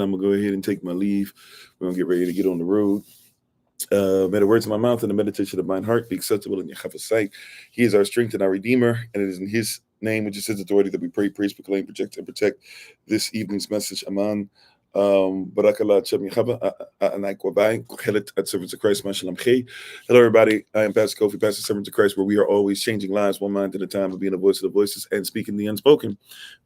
I'm going to go ahead and take my leave. We're going to get ready to get on the road. May the words of my mouth and the meditation of mine heart be acceptable in Yahweh's sight. He is our strength and our Redeemer, and it is in His name, which is His authority, that we pray, praise, proclaim, project, and protect this evening's message. Aman. Barakallah Chem Yahweh, Anai Kwabai, Kohelet at Servants of Christ, Shalom. Hello, everybody. I am Pastor Kofi, Pastor Servants of Christ, where we are always changing lives one mind at a time, of being a voice of the voices and speaking the unspoken.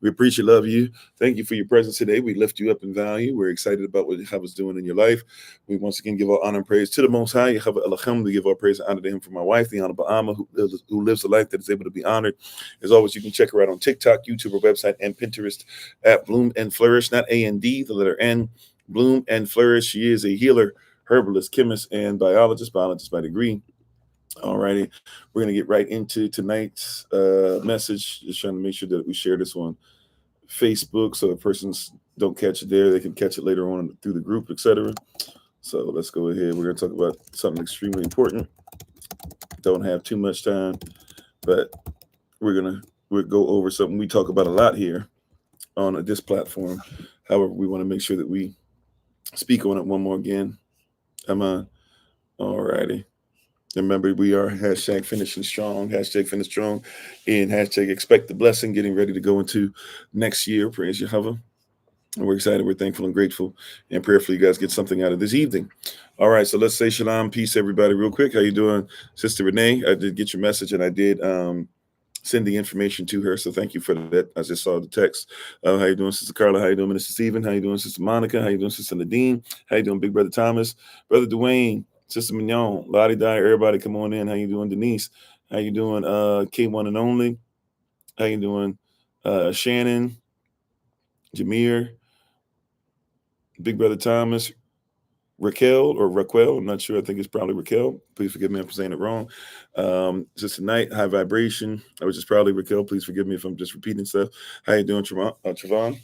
We appreciate, love you. Thank you for your presence today. We lift you up in value. We're excited about what Yahweh is doing in your life. We once again give our honor and praise to the Most High, Yahweh Elohim. We give our praise and honor to Him for my wife, the Honorable Amma, who lives a life that is able to be honored. As always, you can check her out on TikTok, YouTube, her website, and Pinterest at Bloom and Flourish, not A-N-D, the letter N, Bloom and Flourish. She is a healer, herbalist, chemist, and biologist by degree. All righty. We're going to get right into tonight's message. Just trying to make sure that we share this on Facebook so if persons don't catch it there, they can catch it later on through the group, etc. So let's go ahead. We're going to talk about something extremely important. Don't have too much time, but we'll go over something we talk about a lot here on this platform. However, we want to make sure that we speak on it one more again. Am I? All righty. Remember, we are hashtag finishing strong, hashtag finish strong, and hashtag expect the blessing, getting ready to go into next year. Praise Yahweh. And we're excited, we're thankful and grateful, and prayerfully you guys get something out of this evening. All right, so let's say shalom, peace, everybody, real quick. How you doing, Sister Renee? I did get your message, and I did send the information to her, so thank you for that. I just saw the text. How you doing, Sister Carla? How you doing, Minister Stephen? How you doing, Sister Monica? How you doing, Sister Nadine? How you doing, Big Brother Thomas? Brother Dwayne? Sister Mignon, Lottie Dye, everybody come on in. How you doing, Denise? How you doing, K1 and Only? How you doing, Shannon, Jameer, Big Brother Thomas, Raquel, I'm not sure. I think it's probably Raquel. Please forgive me if I'm saying it wrong. Sister Night, High Vibration, which is probably Raquel. Please forgive me if I'm just repeating stuff. How you doing, Trevon?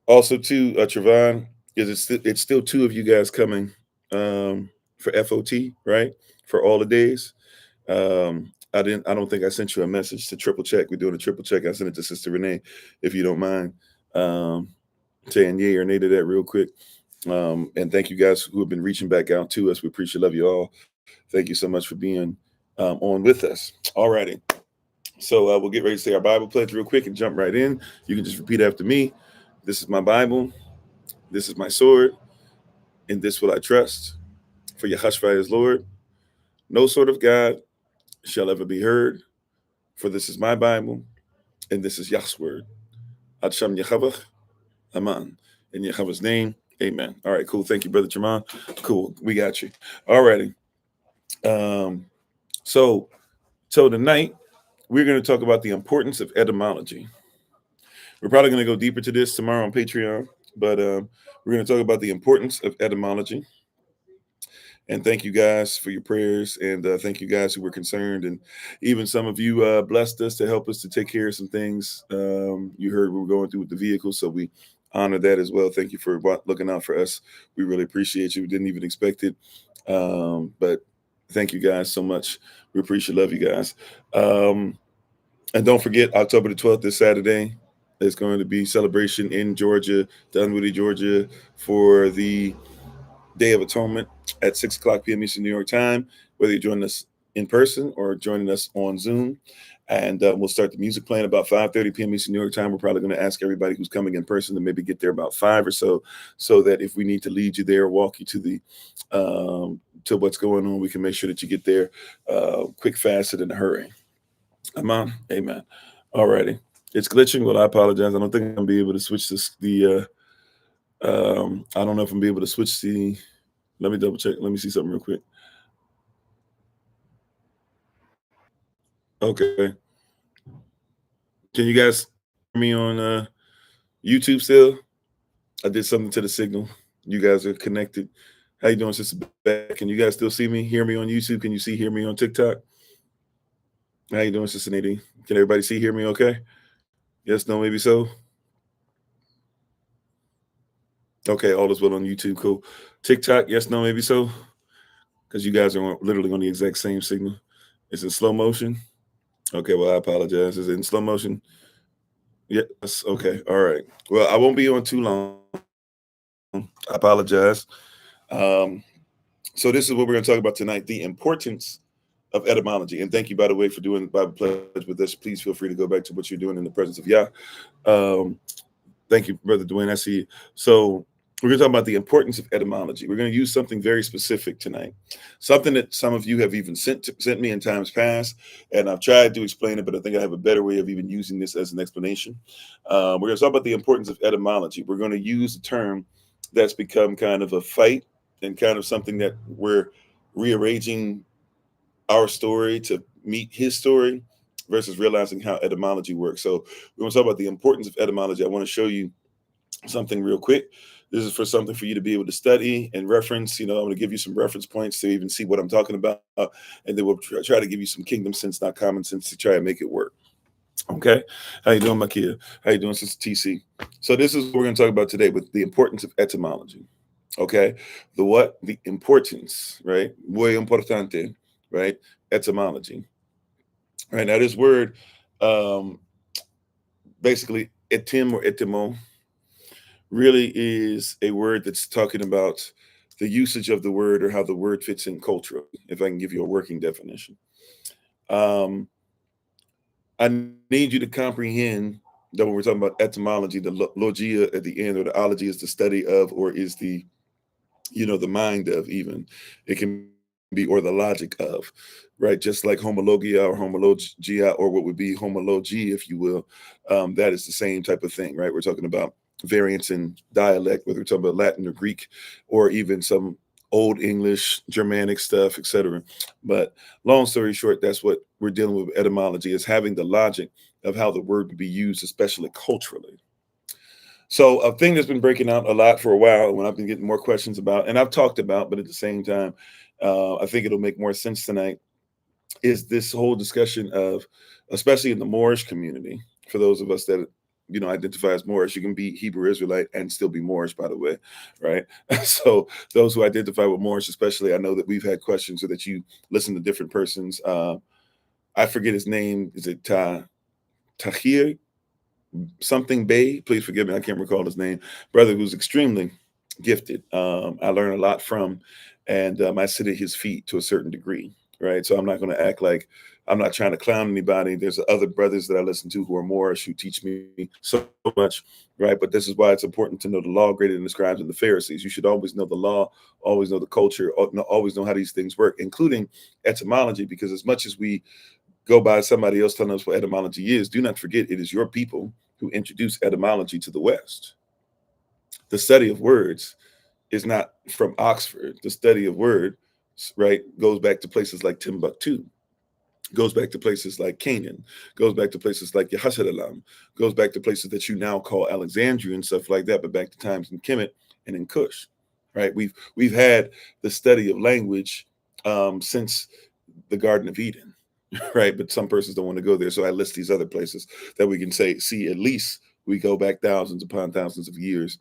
Also, too, Trevon, it's still two of you guys coming for FOT, right? For all the days. I don't think I sent you a message to triple check. We're doing a triple check. I sent it to Sister Renee, if you don't mind saying yay or nay to that real quick. And thank you guys who have been reaching back out to us. We appreciate, love you all. Thank you so much for being on with us. All righty. So we'll get ready to say our Bible pledge real quick and jump right in. You can just repeat after me. This is my Bible. This is my sword. In this will I trust. For Yahshua is Lord. No sword of God shall ever be heard. For this is my Bible. And this is Yah's word. Ad Shem Yahweh. Aman. In Yahweh's name. Amen. All right, cool. Thank you, Brother Jamal. Cool. We got you. All righty. So tonight, we're going to talk about the importance of etymology. We're probably going to go deeper to this tomorrow on Patreon, but we're going to talk about the importance of etymology. And thank you guys for your prayers, and thank you guys who were concerned, and even some of you blessed us to help us to take care of some things you heard we were going through with the vehicle, so we honor that as well. Thank you for looking out for us. We really appreciate you. We didn't even expect it, but thank you guys so much. We appreciate, love you guys. And don't forget, October the 12th, this Saturday, there's going to be celebration in Georgia, Dunwoody, Georgia, for the Day of Atonement at 6 o'clock p.m. Eastern New York time, whether you're joining us in person or joining us on Zoom. And we'll start the music playing about 5:30 p.m. Eastern New York time. We're probably going to ask everybody who's coming in person to maybe get there about 5 or so that if we need to lead you there, walk you to the to what's going on, we can make sure that you get there quick, fast, and in a hurry. Amen. Amen. All righty. It's glitching. Well, I apologize. I don't think I'm going to be able to switch this. I don't know if I'm be able to switch the. Let me double check. Let me see something real quick. Okay. Can you guys hear me on YouTube still? I did something to the signal. You guys are connected. How you doing, Sister Beck? Can you guys still see me? Hear me on YouTube? Can you hear me on TikTok? How you doing, Sister Nadine? Can everybody hear me okay? Yes, no, maybe so. Okay, all is well on YouTube. Cool. TikTok, yes, no, maybe so. Because you guys are literally on the exact same signal. It's in slow motion. Okay, well, I apologize. Is it in slow motion? Yes. Okay. All right. Well, I won't be on too long. I apologize. Um, so this is what we're going to talk about tonight: the importance of etymology. And thank you, by the way, for doing the Bible pledge with us. Please feel free to go back to what you're doing in the presence of Yah. Um, Thank you, Brother Dwayne. I see you. So we're going to talk about the importance of etymology. We're going to use something very specific tonight, something that some of you have even sent me in times past, and I've tried to explain it, but I think I have a better way of even using this as an explanation. We're going to talk about the importance of etymology. We're going to use a term that's become kind of a fight and kind of something that we're rearranging our story to meet his story versus realizing how etymology works. So we're going to talk about the importance of etymology. I want to show you something real quick. This is for something for you to be able to study and reference. I'm going to give you some reference points to even see what I'm talking about, and then we'll try to give you some kingdom sense, not common sense, to try and make it work. Okay, how you doing, Makia? How you doing, Sister TC? So this is what we're going to talk about today with the importance of etymology. Okay, the what? The importance, right? Muy importante, right? Etymology. Right now, this word, um, basically, etim or etymon, really is a word that's talking about the usage of the word or how the word fits in culturally, if I can give you a working definition. Um, I need you to comprehend that when we're talking about etymology, the logia at the end, or the ology is the study of, or is the mind of, even. It can be, or the logic of, right? Just like homologia or homologia, or what would be homology, if you will. That is the same type of thing, right? We're talking about variants in dialect, whether we're talking about Latin or Greek, or even some old English, Germanic stuff, etc. But long story short, that's what we're dealing with etymology, is having the logic of how the word would be used, especially culturally. So a thing that's been breaking out a lot for a while, when I've been getting more questions about, and I've talked about, but at the same time, I think it'll make more sense tonight, is this whole discussion of, especially in the Moorish community, for those of us that identify as Moorish. You can be Hebrew Israelite and still be Moorish, by the way, right? So those who identify with Moorish, especially, I know that we've had questions, so that you listen to different persons. I forget his name. Is it Tahir? Something Bay, please forgive me, I can't recall his name. Brother who's extremely gifted. I learn a lot from, and I sit at his feet to a certain degree, right? So I'm not going to act like I'm not trying to clown anybody. There's other brothers that I listen to who are Moorish, who teach me so much, right? But this is why it's important to know the law greater than the scribes and the Pharisees. You should always know the law, always know the culture, always know how these things work, including etymology, because as much as we go by somebody else telling us what etymology is, do not forget it is your people who introduced etymology to the West. The study of words is not from Oxford. The study of words, right, goes back to places like Timbuktu, goes back to places like Canaan, goes back to places like Yahasadalam, goes back to places that you now call Alexandria and stuff like that, but back to times in Kemet and in Kush, right? We've had the study of language since the Garden of Eden, right? But some persons don't want to go there. So I list these other places that we can see, at least we go back thousands upon thousands of years,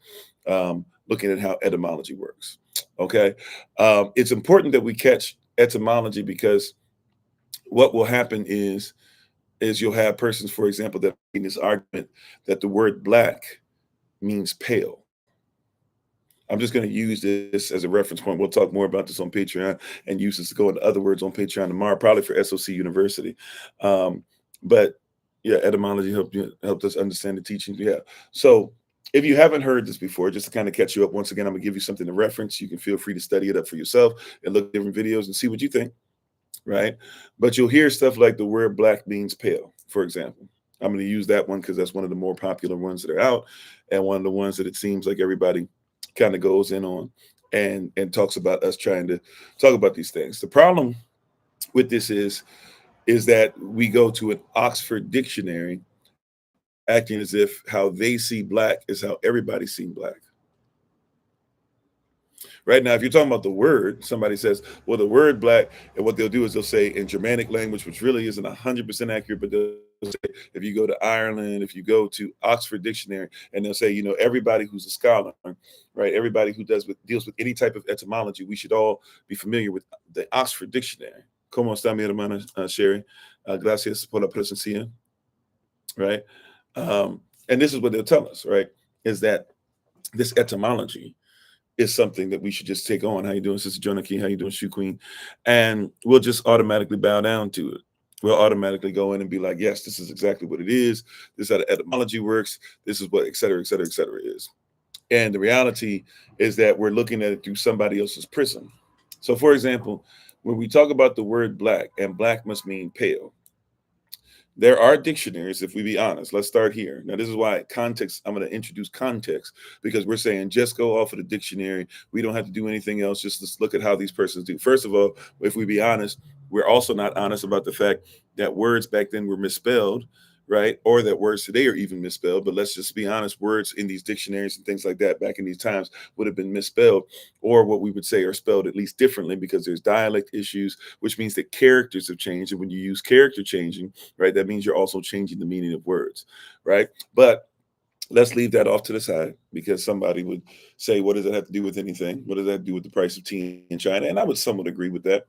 looking at how etymology works. Okay. It's important that we catch etymology, because what will happen is you'll have persons, for example, that in this argument that the word black means pale. I'm just going to use this as a reference point. We'll talk more about this on Patreon, and use this to go into other words on Patreon tomorrow, probably for SOC University. But yeah, etymology helped us understand the teachings. Yeah. So if you haven't heard this before, just to kind of catch you up, once again, I'm going to give you something to reference. You can feel free to study it up for yourself and look at different videos and see what you think, right? But you'll hear stuff like the word black means pale, for example. I'm going to use that one because that's one of the more popular ones that are out, and one of the ones that it seems like everybody kind of goes in on and talks about us trying to talk about these things. The problem with this is that we go to an Oxford dictionary, acting as if how they see black is how everybody sees black. Right now, if you're talking about the word, somebody says, well, the word black, and what they'll do is they'll say in Germanic language, which really isn't 100% accurate, but they'll say, if you go to Ireland, if you go to Oxford Dictionary, and they'll say, everybody who's a scholar, right, everybody who deals with any type of etymology, we should all be familiar with the Oxford Dictionary. ¿Cómo está mi hermana Sherry? Gracias por la presencia, right? And this is what they'll tell us, right? Is that this etymology is something that we should just take on. How you doing, Sister Jonaki? How you doing, Shoe Queen? And we'll just automatically bow down to it. We'll automatically go in and be like, yes, this is exactly what it is. This is how the etymology works. This is what, et cetera, et cetera, et cetera is. And the reality is that we're looking at it through somebody else's prism. So, for example, when we talk about the word black, and black must mean pale, there are dictionaries, if we be honest. Let's start here. Now, this is why context, I'm going to introduce context, because we're saying just go off of the dictionary. We don't have to do anything else. Just let's look at how these persons do. First of all, if we be honest, we're also not honest about the fact that words back then were misspelled, right? Or that words today are even misspelled. But let's just be honest, words in these dictionaries and things like that back in these times would have been misspelled, or what we would say are spelled at least differently, because there's dialect issues, which means that characters have changed. And when you use character changing, right, that means you're also changing the meaning of words, right? But let's leave that off to the side, because somebody would say, what does that have to do with anything? What does that do with the price of tea in China? And I would somewhat agree with that.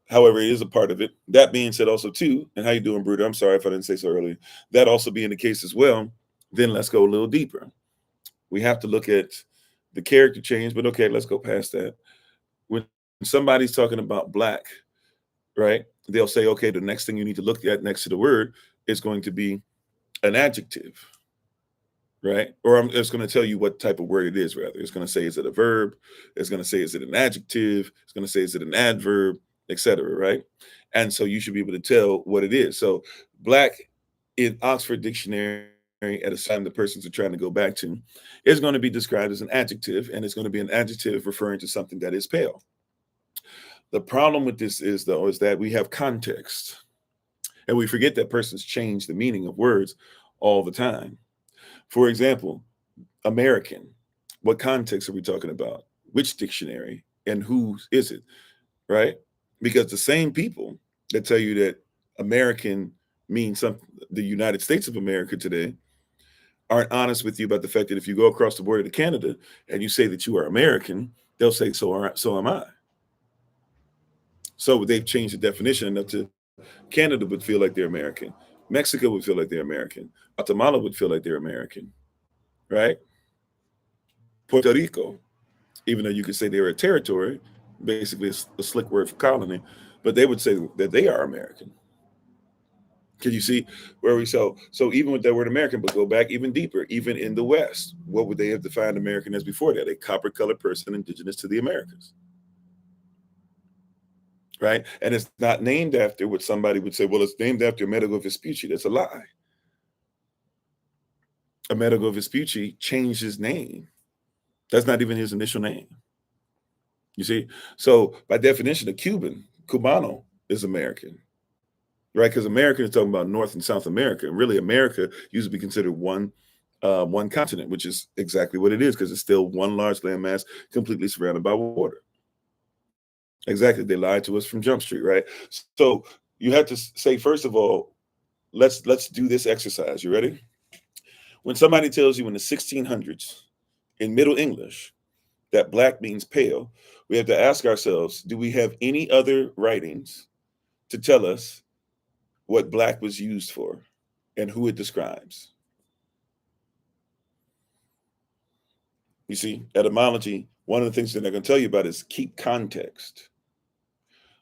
However, it is a part of it. That being said, also too, and how you doing, Bruder? I'm sorry if I didn't say so earlier. That also being the case as well, then let's go a little deeper. We have to look at the character change, but okay, let's go past that. When somebody's talking about black, right, they'll say, okay, the next thing you need to look at next to the word is going to be an adjective, right? Or it's going to tell you what type of word it is, rather. It's going to say, is it a verb? It's going to say, is it an adjective? It's going to say, is it an adverb, etc., right? And so you should be able to tell what it is. So black in Oxford Dictionary, at a time the persons are trying to go back to, is going to be described as an adjective, and it's going to be an adjective referring to something that is pale. The problem with this is, though, is that we have context, and we forget that persons change the meaning of words all the time. For example, American. What context are we talking about? Which dictionary? And whose is it? Right? Because the same people that tell you that American means something, the United States of America today, aren't honest with you about the fact that if you go across the border to Canada and you say that you are American, they'll say, so am I. So they've changed the definition enough to Canada would feel like they're American. Mexico would feel like they're American. Guatemala would feel like they're American, right? Puerto Rico, even though you could say they're a territory, basically it's a slick word for colony, but they would say that they are American. Can you see where we so even with that word American, but go back even deeper, even in the West, what would they have defined American as before that? A copper colored person indigenous to the Americas. Right? And it's not named after what somebody would say, well, it's named after Amerigo Vespucci. That's a lie. Amerigo Vespucci changed his name. That's not even his initial name. You see? So by definition, a Cuban, Cubano, is American. Right? Because American is talking about North and South America. And really, America used to be considered one continent, which is exactly what it is, because it's still one large landmass completely surrounded by water. Exactly. They lied to us from Jump Street, right? So you have to say, first of all, let's do this exercise. You ready? When somebody tells you in the 1600s in Middle English that black means pale, we have to ask ourselves, do we have any other writings to tell us what black was used for and who it describes? You see, etymology, one of the things that they're going to tell you about is keep context.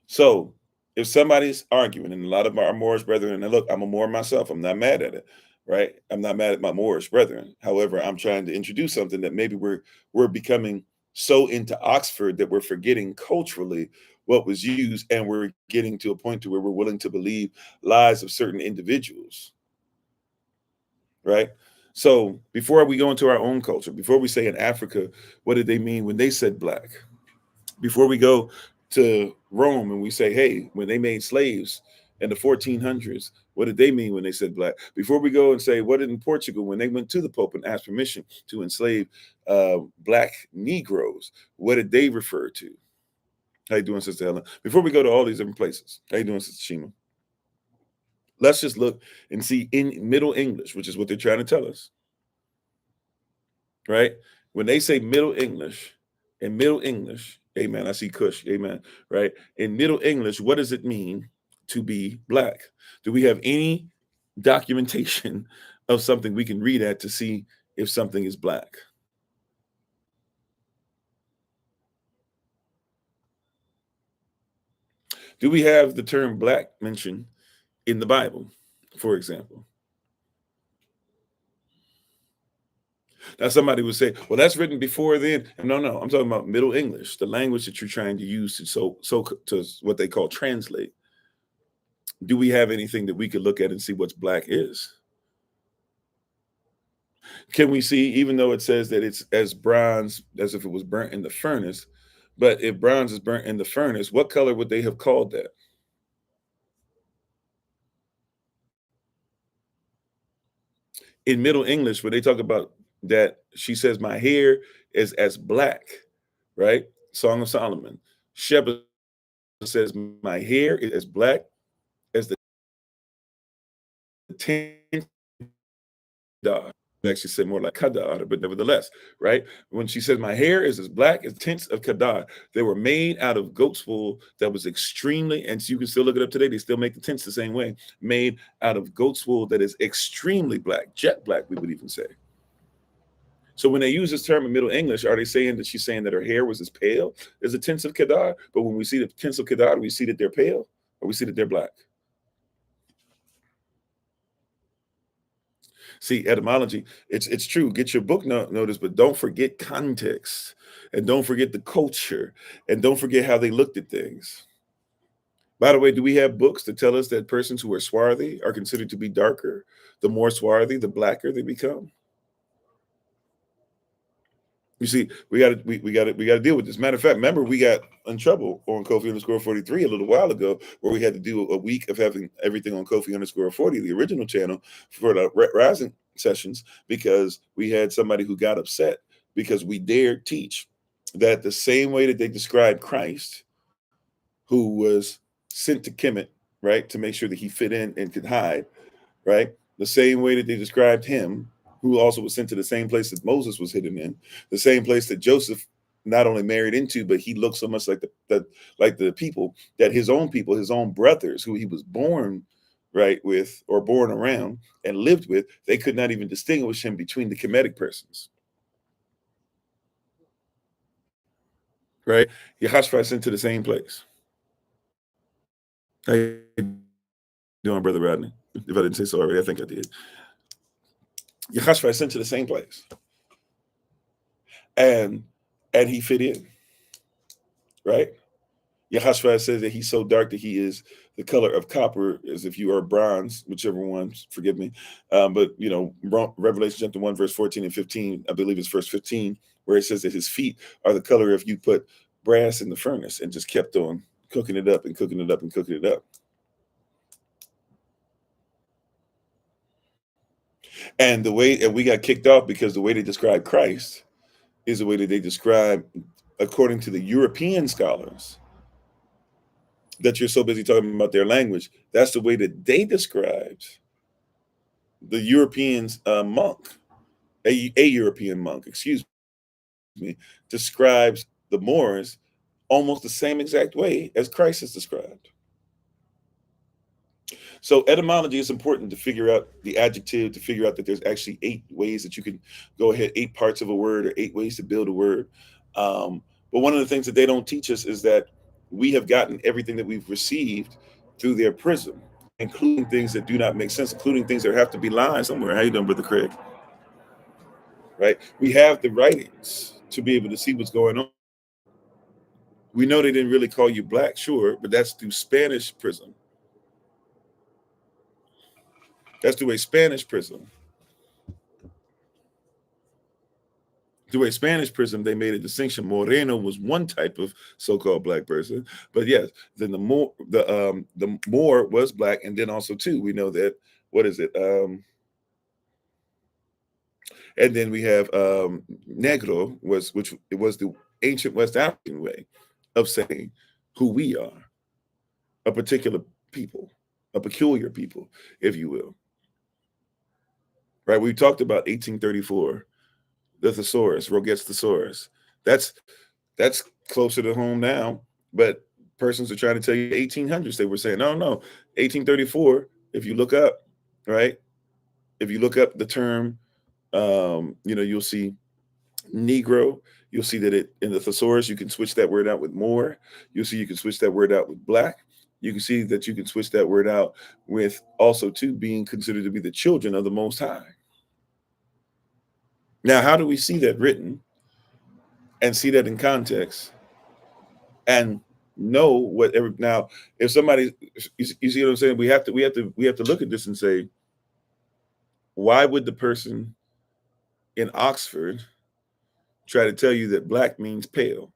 So if somebody's arguing, and a lot of our Moorish brethren, and look, I'm a Moor myself, I'm not mad at it, right? I'm not mad at my Moorish brethren. However, I'm trying to introduce something that maybe we're becoming so into Oxford that we're forgetting culturally what was used, and we're getting to a point to where we're willing to believe lies of certain individuals, right? So before we go into our own culture, before we say in Africa, what did they mean when they said black? Before we go to Rome and we say, hey, when they made slaves in the 1400s, what did they mean when they said black? Before we go and say, what did in Portugal when they went to the Pope and asked permission to enslave black Negroes, what did they refer to? How you doing, Sister Helen? Before we go to all these different places, how you doing, Sister Shima? Let's just look and see in Middle English, which is what they're trying to tell us, right? When they say Middle English, in Middle English, amen, I see Kush, amen, right? In Middle English, what does it mean to be black? Do we have any documentation of something we can read at to see if something is black? Do we have the term black mentioned in the Bible, for example? Now, somebody would say, well, that's written before then. No, no, I'm talking about Middle English, the language that you're trying to use to to what they call translate. Do we have anything that we could look at and see what's black is? Can we see, even though it says that it's as bronze as if it was burnt in the furnace, but if bronze is burnt in the furnace, what color would they have called that? In Middle English, when they talk about that, she says, my hair is as black, right? Song of Solomon. Sheba says, my hair is as black as the tint dog. Actually said more like kadar, but nevertheless, right? When she says my hair is as black as tints of kadar, they were made out of goat's wool that was extremely, and so you can still look it up today. They still make the tints the same way, made out of goat's wool that is extremely black, jet black, we would even say. So when they use this term in Middle English, are they saying that she's saying that her hair was as pale as the tints of kadar? But when we see the tints of kadar, we see that they're pale, or we see that they're black. See, etymology, it's true. Get your book notice, but don't forget context, and don't forget the culture, and don't forget how they looked at things. By the way, do we have books that tell us that persons who are swarthy are considered to be darker? The more swarthy, the blacker they become. You see, we got to deal with this. Matter of fact, remember we got in trouble on Kofi_43 a little while ago, where we had to do a week of having everything on Kofi_40, the original channel, for the rising sessions, because we had somebody who got upset because we dared teach that the same way that they described Christ, who was sent to Kemet, right, to make sure that he fit in and could hide, right? The same way that they described him, who also was sent to the same place that Moses was hidden in, the same place that Joseph not only married into, but he looked so much like the people that his own people, his own brothers, who he was born right with or born around and lived with, they could not even distinguish him between the Kemetic persons, right? Yehoshua sent to the same place. How you doing, Brother Rodney? If I didn't say so already, I think I did. Yehoshua sent to the same place. And he fit in, right? Yehoshua says that he's so dark that he is the color of copper, as if you are bronze, whichever one, forgive me. But, you know, Revelation chapter 1, verse 14 and 15, I believe it's verse 15, where it says that his feet are the color if you put brass in the furnace and just kept on cooking it up and cooking it up and cooking it up. And we got kicked off because the way they describe Christ is the way that they describe, according to the European scholars, that you're so busy talking about their language. That's the way that they described the Europeans monk, a European monk, excuse me, describes the Moors almost the same exact way as Christ is described. So etymology is important to figure out the adjective, to figure out that there's actually 8 ways that you can go ahead, 8 parts of a word, or 8 ways to build a word. But one of the things that they don't teach us is that we have gotten everything that we've received through their prism, including things that do not make sense, including things that have to be lying somewhere. How you doing, Brother Craig? Right? We have the writings to be able to see what's going on. We know they didn't really call you black, sure, but that's through Spanish prism. That's through a Spanish prism. Through a Spanish prism, they made a distinction. Moreno was one type of so-called black person, but yes, then the Moor was black, and then also too, we know that, what is it? And then we have Negro, which it was the ancient West African way of saying who we are, a particular people, a peculiar people, if you will. Right? We talked about 1834, the thesaurus, Roget's thesaurus. That's closer to home now, but persons are trying to tell you 1800s. They were saying, no, 1834. If you look up, right, If you look up the term, you'll see Negro. You'll see that it in the thesaurus, you can switch that word out with more. You'll see you can switch that word out with black. You can see that you can switch that word out with also too being considered to be the children of the Most High. Now, how do we see that written and see that in context and know what every now if somebody you see what I'm saying? We have to look at this and say, why would the person in Oxford try to tell you that black means pale?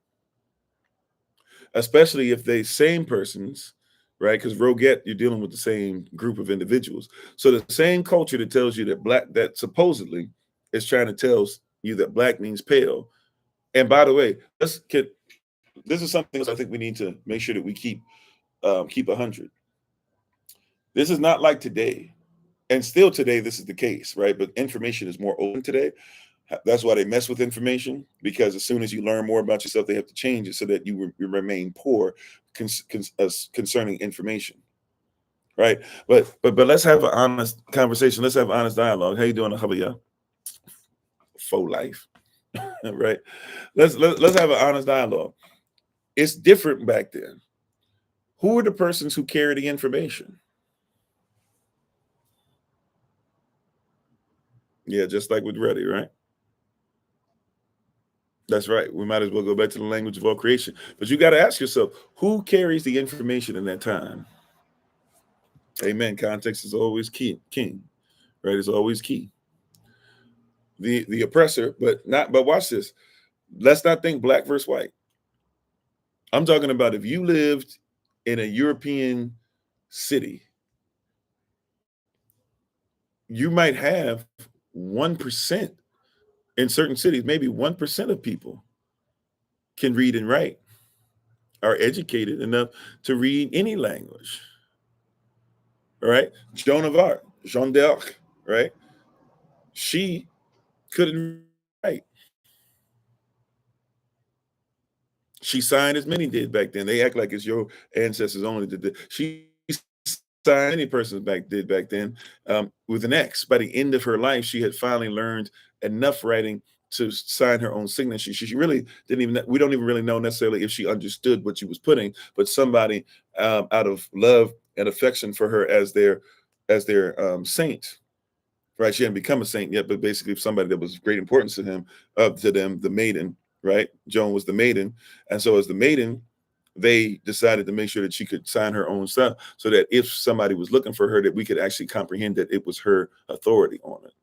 Especially if they same persons, right? Because Roget, you're dealing with the same group of individuals. So the same culture that tells you that black, that supposedly is trying to tell you that black means pale. And by the way, this is something else I think we need to make sure that we keep 100. This is not like today. And still today, this is the case, right? But information is more open today. That's why they mess with information, because as soon as you learn more about yourself, they have to change it so that you remain poor concerning information, right? But let's have an honest conversation. Let's have honest dialogue. How you doing, Habaya? Faux life, right? Let's have an honest dialogue. It's different back then. Who are the persons who carry the information? Yeah, just like with Reddy, right? That's right. We might as well go back to the language of all creation. But you got to ask yourself, who carries the information in that time? Amen. Context is always king, right? It's always key. The oppressor, but watch this. Let's not think black versus white. I'm talking about if you lived in a European city, you might have 1% in certain cities, maybe 1% of people can read and write, are educated enough to read any language. All right. Joan of Arc, Jeanne d'Arc, right? She couldn't write. She signed as many did back then. They act like it's your ancestors only did that. She signed many persons back then with an X. By the end of her life, she had finally learned enough writing to sign her own signature. She really didn't even. We don't even really know necessarily if she understood what she was putting, but somebody out of love and affection for her as their saint. Right, she hadn't become a saint yet, but basically somebody that was of great importance to him, to them, the maiden, right? Joan was the maiden, and so as the maiden, they decided to make sure that she could sign her own stuff, so that if somebody was looking for her, that we could actually comprehend that it was her authority on it.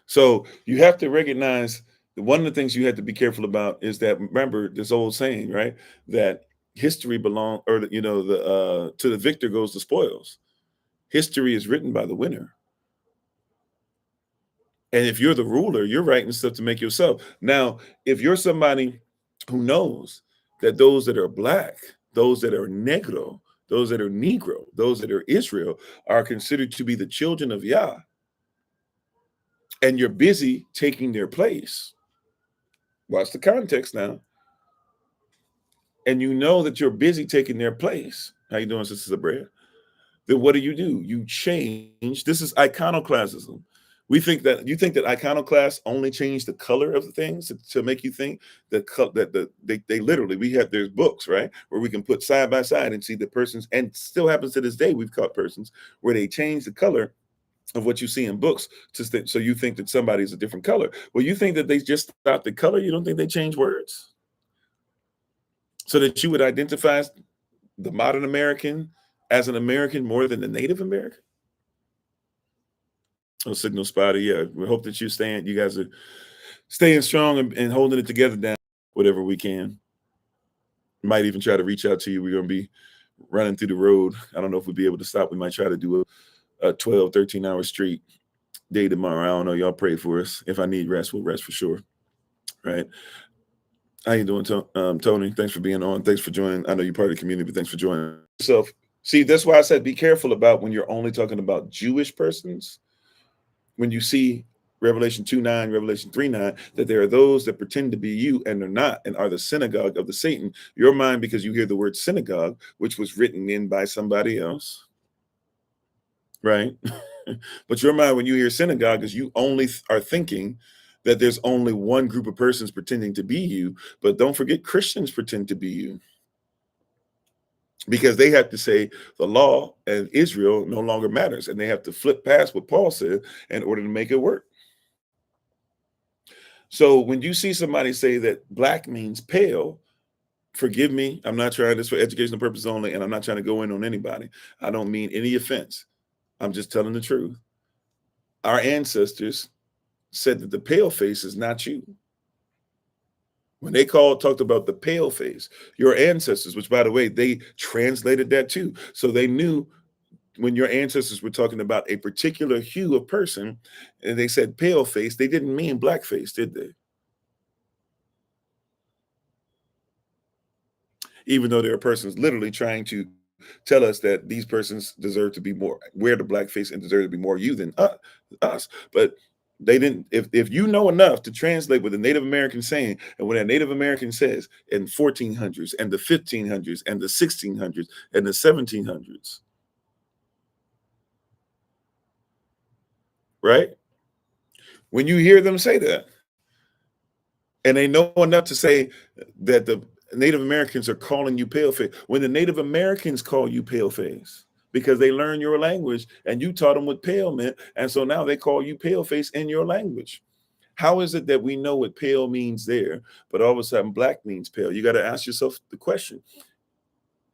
So you have to recognize that one of the things you have to be careful about is that, remember this old saying, right? That history to the victor goes the spoils. History is written by the winner. And if you're the ruler, you're writing stuff to make yourself. Now, if you're somebody who knows that those that are black, those that are negro, those that are negro, those that are Israel are considered to be the children of Yah, and you're busy taking their place, watch the context now, and you know that you're busy taking their place. How you doing, Sister Sabrea? Then what do? You change. This is iconoclasm. You think that iconoclasts only change the color of the things to make you think that they literally, there's books, right, where we can put side by side and see the persons, and still happens to this day. We've caught persons where they change the color of what you see in books so you think that somebody's a different color. Well, you think that they just stop the color. You don't think they change words so that you would identify the modern American as an American more than the Native American? Oh, Signal Spotter, yeah. We hope that you guys are staying strong and holding it together down, whatever we can. Might even try to reach out to you. We're going to be running through the road. I don't know if we'll be able to stop. We might try to do a 12, 13-hour straight day tomorrow. I don't know. Y'all pray for us. If I need rest, we'll rest for sure. Right. How you doing, Tony? Thanks for being on. Thanks for joining. I know you're part of the community, but thanks for joining yourself. See, that's why I said be careful about when you're only talking about Jewish persons. When you see Revelation 2:9, Revelation 3:9, that there are those that pretend to be you and they're not, and are the synagogue of the Satan. Your mind, because you hear the word synagogue, which was written in by somebody else, right? But your mind, when you hear synagogue, is you only are thinking that there's only one group of persons pretending to be you. But don't forget, Christians pretend to be you, because they have to say the law and Israel no longer matters, and they have to flip past what Paul said in order to make it work. So when you see somebody say that black means pale, forgive me, I'm not trying this for educational purposes only, and I'm not trying to go in on anybody. I don't mean any offense. I'm just telling the truth. Our ancestors said that the pale face is not you. When they talked about the pale face, your ancestors, which by the way, they translated that too. So they knew when your ancestors were talking about a particular hue of person and they said pale face, they didn't mean blackface, did they? Even though there are persons literally trying to tell us that these persons deserve to be more, wear the blackface and deserve to be more you than us. But they didn't. If you know enough to translate what the Native American saying and what a Native American says in 1400s and the 1500s and the 1600s and the 1700s, right? When you hear them say that, and they know enough to say that the Native Americans are calling you paleface. When the Native Americans call you paleface, because they learn your language and you taught them what pale meant, and so now they call you paleface in your language. How is it that we know what pale means there, but all of a sudden black means pale? You got to ask yourself the question: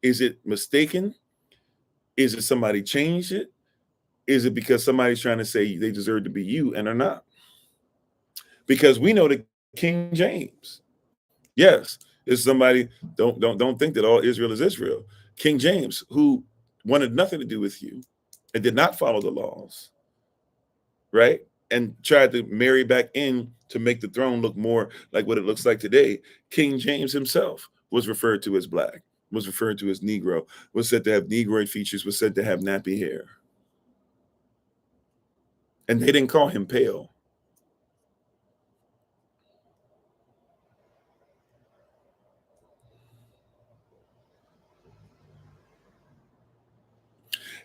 is it mistaken? Is it somebody changed it? Is it because somebody's trying to say they deserve to be you and are not? Because we know that King James, yes, it's somebody. Don't think that all Israel is Israel. King James, who wanted nothing to do with you and did not follow the laws, right? And tried to marry back in to make the throne look more like what it looks like today. King James himself was referred to as black, was referred to as Negro, was said to have Negroid features, was said to have nappy hair. And they didn't call him pale.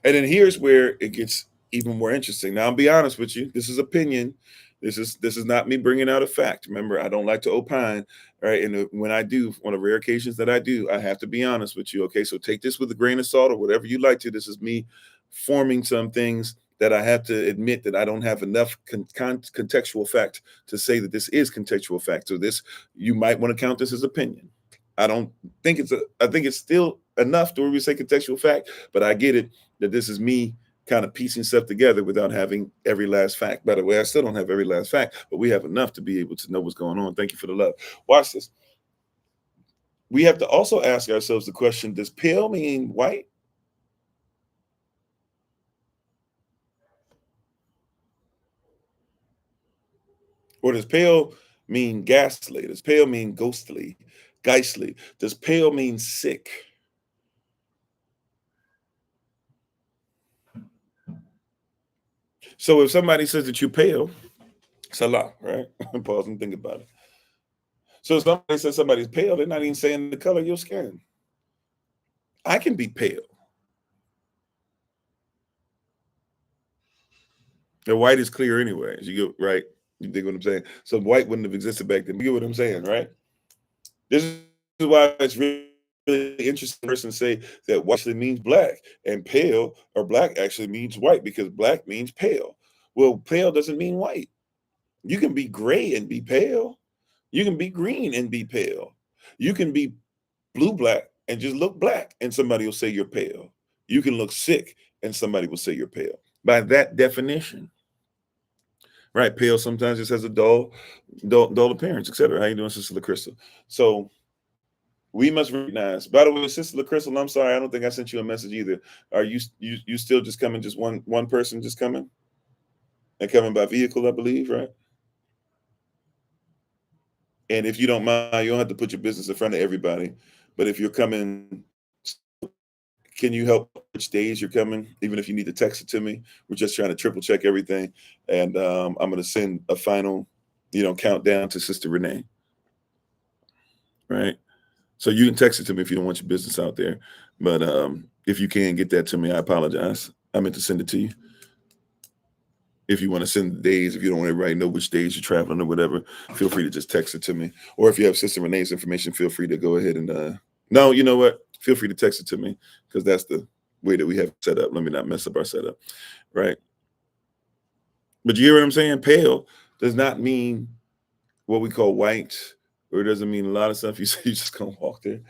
And then here's where it gets even more interesting. Now, I'll be honest with you. This is opinion. This is not me bringing out a fact. Remember, I don't like to opine, right? And when I do, on the rare occasions that I do, I have to be honest with you. Okay, so take this with a grain of salt or whatever you like to. This is me forming some things that I have to admit that I don't have enough contextual fact to say that this is contextual fact. So this, you might want to count this as opinion. I don't think I think it's still enough to where we say contextual fact, but I get it that this is me kind of piecing stuff together without having every last fact. By the way, I still don't have every last fact, but we have enough to be able to know what's going on. Thank you for the love. Watch this. We have to also ask ourselves the question: does pale mean white? Or does pale mean ghastly? Does pale mean ghostly, geistly? Does pale mean sick? So if somebody says that you're pale, salah, right? Pause and think about it. So if somebody says somebody's pale, they're not even saying the color of your skin. I can be pale. The white is clear anyways. You get right. You dig what I'm saying? So white wouldn't have existed back then. You get what I'm saying, right? This is why it's really interesting. Person say that white actually means black, and pale or black actually means white because black means pale. Well, pale doesn't mean white. You can be gray and be pale. You can be green and be pale. You can be blue black and just look black, and somebody will say you're pale. You can look sick, and somebody will say you're pale. By that definition, right? Pale sometimes just has a dull appearance, etc. How you doing, Sister LaCrystal? So we must recognize. By the way, Sister LaCrystal, I'm sorry, I don't think I sent you a message either. Are you still just coming? Just one person just coming and coming by vehicle, I believe, right? And if you don't mind, you don't have to put your business in front of everybody. But if you're coming, can you help which days you're coming? Even if you need to text it to me, we're just trying to triple check everything. And I'm going to send a final, countdown to Sister Renee, right? So you can text it to me if you don't want your business out there. But if you can get that to me, I apologize. I meant to send it to you. If you want to send the days, if you don't want everybody to know which days you're traveling or whatever, feel free to just text it to me. Or if you have Sister Renee's information, feel free to go ahead and no, you know what? Feel free to text it to me because that's the way that we have it set up. Let me not mess up our setup, right? But you hear what I'm saying? Pale does not mean what we call white, or it doesn't mean a lot of stuff. You say you just gonna walk there,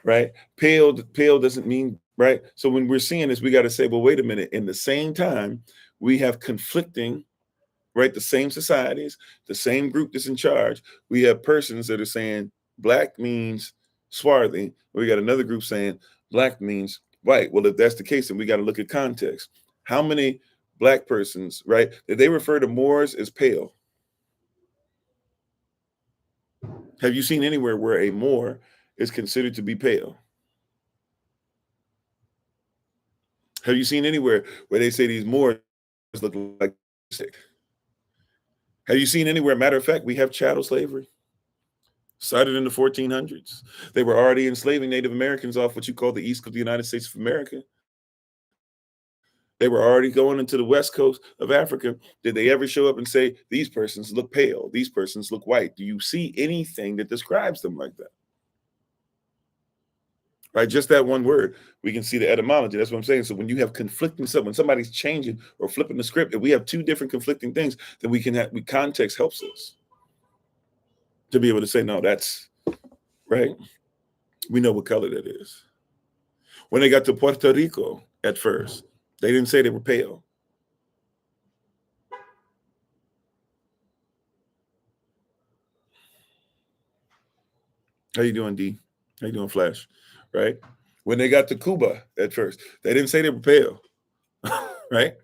right? Pale doesn't mean right. So when we're seeing this, we got to say, well, wait a minute. In the same time, we have conflicting, right? The same societies, the same group that's in charge. We have persons that are saying black means swarthy. We got another group saying black means white. Well, if that's the case, then we got to look at context. How many black persons, right? Did they refer to Moors as pale? Have you seen anywhere where a Moor is considered to be pale? Have you seen anywhere where they say these Moors look like sick? Have you seen anywhere? Matter of fact, we have chattel slavery. Started in the 1400s. They were already enslaving Native Americans off what you call the East Coast of the United States of America. They were already going into the West Coast of Africa. Did they ever show up and say, these persons look pale, these persons look white? Do you see anything that describes them like that? Right? Just that one word, we can see the etymology. That's what I'm saying. So when you have conflicting stuff, when somebody's changing or flipping the script, if we have two different conflicting things, then we can have context helps us to be able to say, no, that's right. We know what color that is. When they got to Puerto Rico at first, they didn't say they were pale. How you doing, D? How you doing, Flash? Right? When they got to Cuba at first, they didn't say they were pale. Right?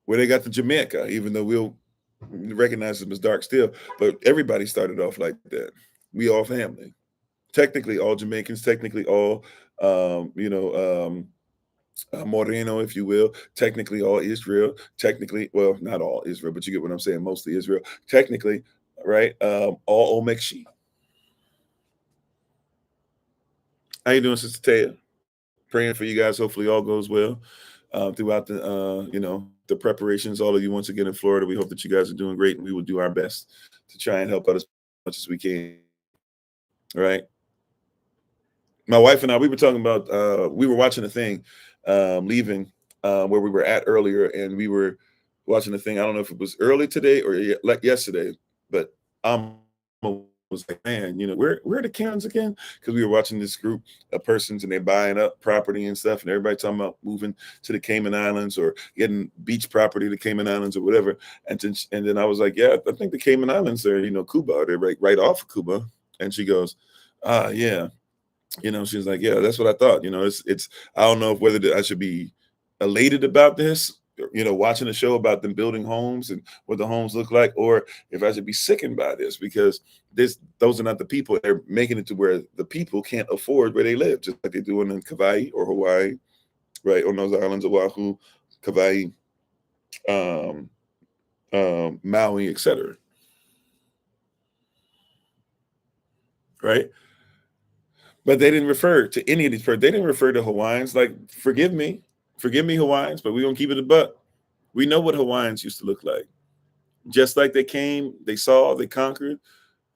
When they got to Jamaica, even though we'll recognize them as dark still, but everybody started off like that. We all family. Technically, all Jamaicans, technically all Moreno, if you will, technically all Israel, technically, well, not all Israel, but you get what I'm saying, mostly Israel, technically, right? All Omekshi. How you doing, Sister Taya? Praying for you guys. Hopefully all goes well throughout the preparations. All of you once again in Florida, we hope that you guys are doing great and we will do our best to try and help out as much as we can. All right. My wife and I, we were talking about, we were watching a thing, leaving where we were at earlier, and we were watching a thing. I don't know if it was early today or like yesterday, but was like, man, where are the Karens again? Because we were watching this group of persons and they're buying up property and stuff, and everybody talking about moving to the Cayman Islands or getting beach property to Cayman Islands or whatever. And then I was like, yeah, I think the Cayman Islands are, Cuba. They're right off of Cuba. And she goes, yeah. She's like, yeah, that's what I thought. It's I don't know whether I should be elated about this, watching a show about them building homes and what the homes look like, or if I should be sickened by this because those are not the people. They're making it to where the people can't afford where they live, just like they're doing in Kauai or Hawaii, right? On those islands, Oahu, Kauai, Maui, etc. Right? But they didn't refer to any of these. They didn't refer to Hawaiians. Like, forgive me, Hawaiians, but we're gonna keep it a buck. We know what Hawaiians used to look like. Just like they came, they saw, they conquered,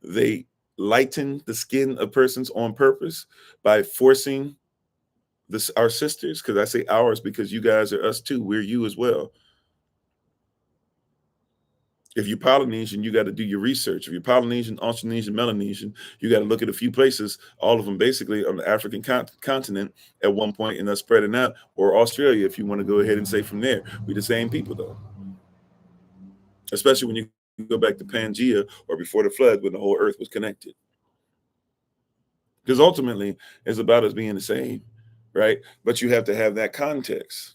they lightened the skin of persons on purpose by forcing our sisters, because I say ours because you guys are us too. We're you as well. If you're Polynesian, you got to do your research. If you're Polynesian, Austronesian, Melanesian, you got to look at a few places, all of them basically on the African continent at one point, and that's spreading out, or Australia, if you want to go ahead and say from there. We're the same people, though. Especially when you go back to Pangea or before the flood, when the whole earth was connected. Because ultimately, it's about us being the same, right? But you have to have that context.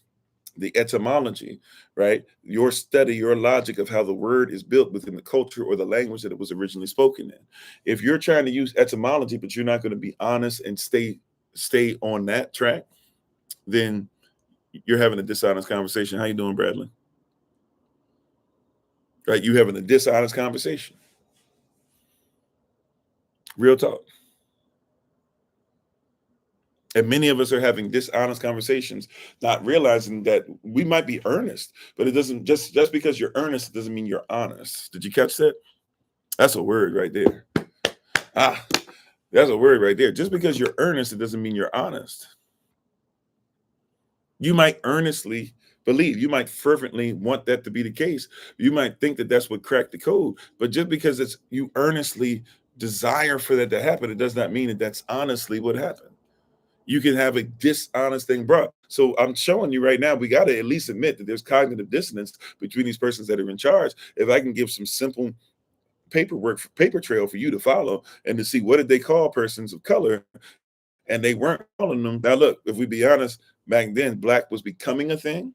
The etymology, right? Your study, your logic of how the word is built within the culture or the language that it was originally spoken in. If you're trying to use etymology, but you're not going to be honest and stay on that track, then you're having a dishonest conversation. How you doing, Bradley? Right? You having a dishonest conversation. Real talk. And many of us are having dishonest conversations, not realizing that we might be earnest, but it doesn't just because you're earnest, it doesn't mean you're honest. Did you catch that? That's a word right there. Ah, that's a word right there. Just because you're earnest, it doesn't mean you're honest. You might earnestly believe, you might fervently want that to be the case. You might think that that's what cracked the code, but just because it's you earnestly desire for that to happen, it does not mean that that's honestly what happened. You can have a dishonest thing brought. So I'm showing you right now, we got to at least admit that there's cognitive dissonance between these persons that are in charge. If I can give some simple paper trail for you to follow and to see what did they call persons of color, and they weren't calling them. Now, look, if we be honest, back then, black was becoming a thing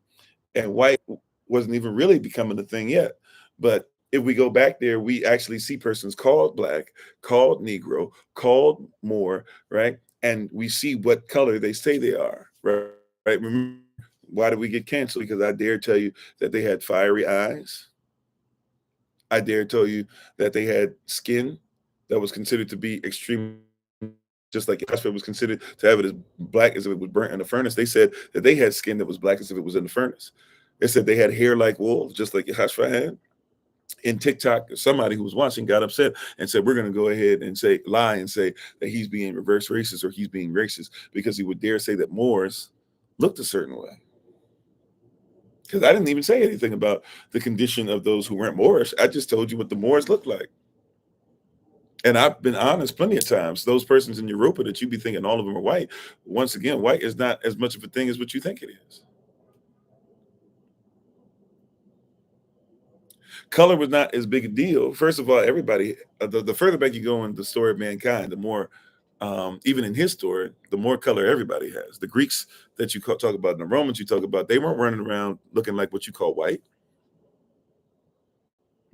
and white wasn't even really becoming a thing yet. But if we go back there, we actually see persons called black, called Negro, called Moor, right? And we see what color they say they are, right? Right? Remember, why did we get canceled? Because I dare tell you that they had fiery eyes. I dare tell you that they had skin that was considered to be extreme, just like Ashford was considered to have it as black as if it was burnt in the furnace. They said that they had skin that was black as if it was in the furnace. They said they had hair like wool, just like Yahashua had. In TikTok, somebody who was watching got upset and said, we're going to go ahead and lie and say that he's being reverse racist or he's being racist because he would dare say that Moors looked a certain way. Because I didn't even say anything about the condition of those who weren't Moorish. I just told you what the Moors looked like. And I've been honest plenty of times. Those persons in Europa that you be thinking all of them are white, once again, white is not as much of a thing as what you think it is. Color was not as big a deal. First of all, everybody, the further back you go in the story of mankind, the more, even in his story, the more color everybody has. The Greeks that you talk about, and the Romans you talk about, they weren't running around looking like what you call white.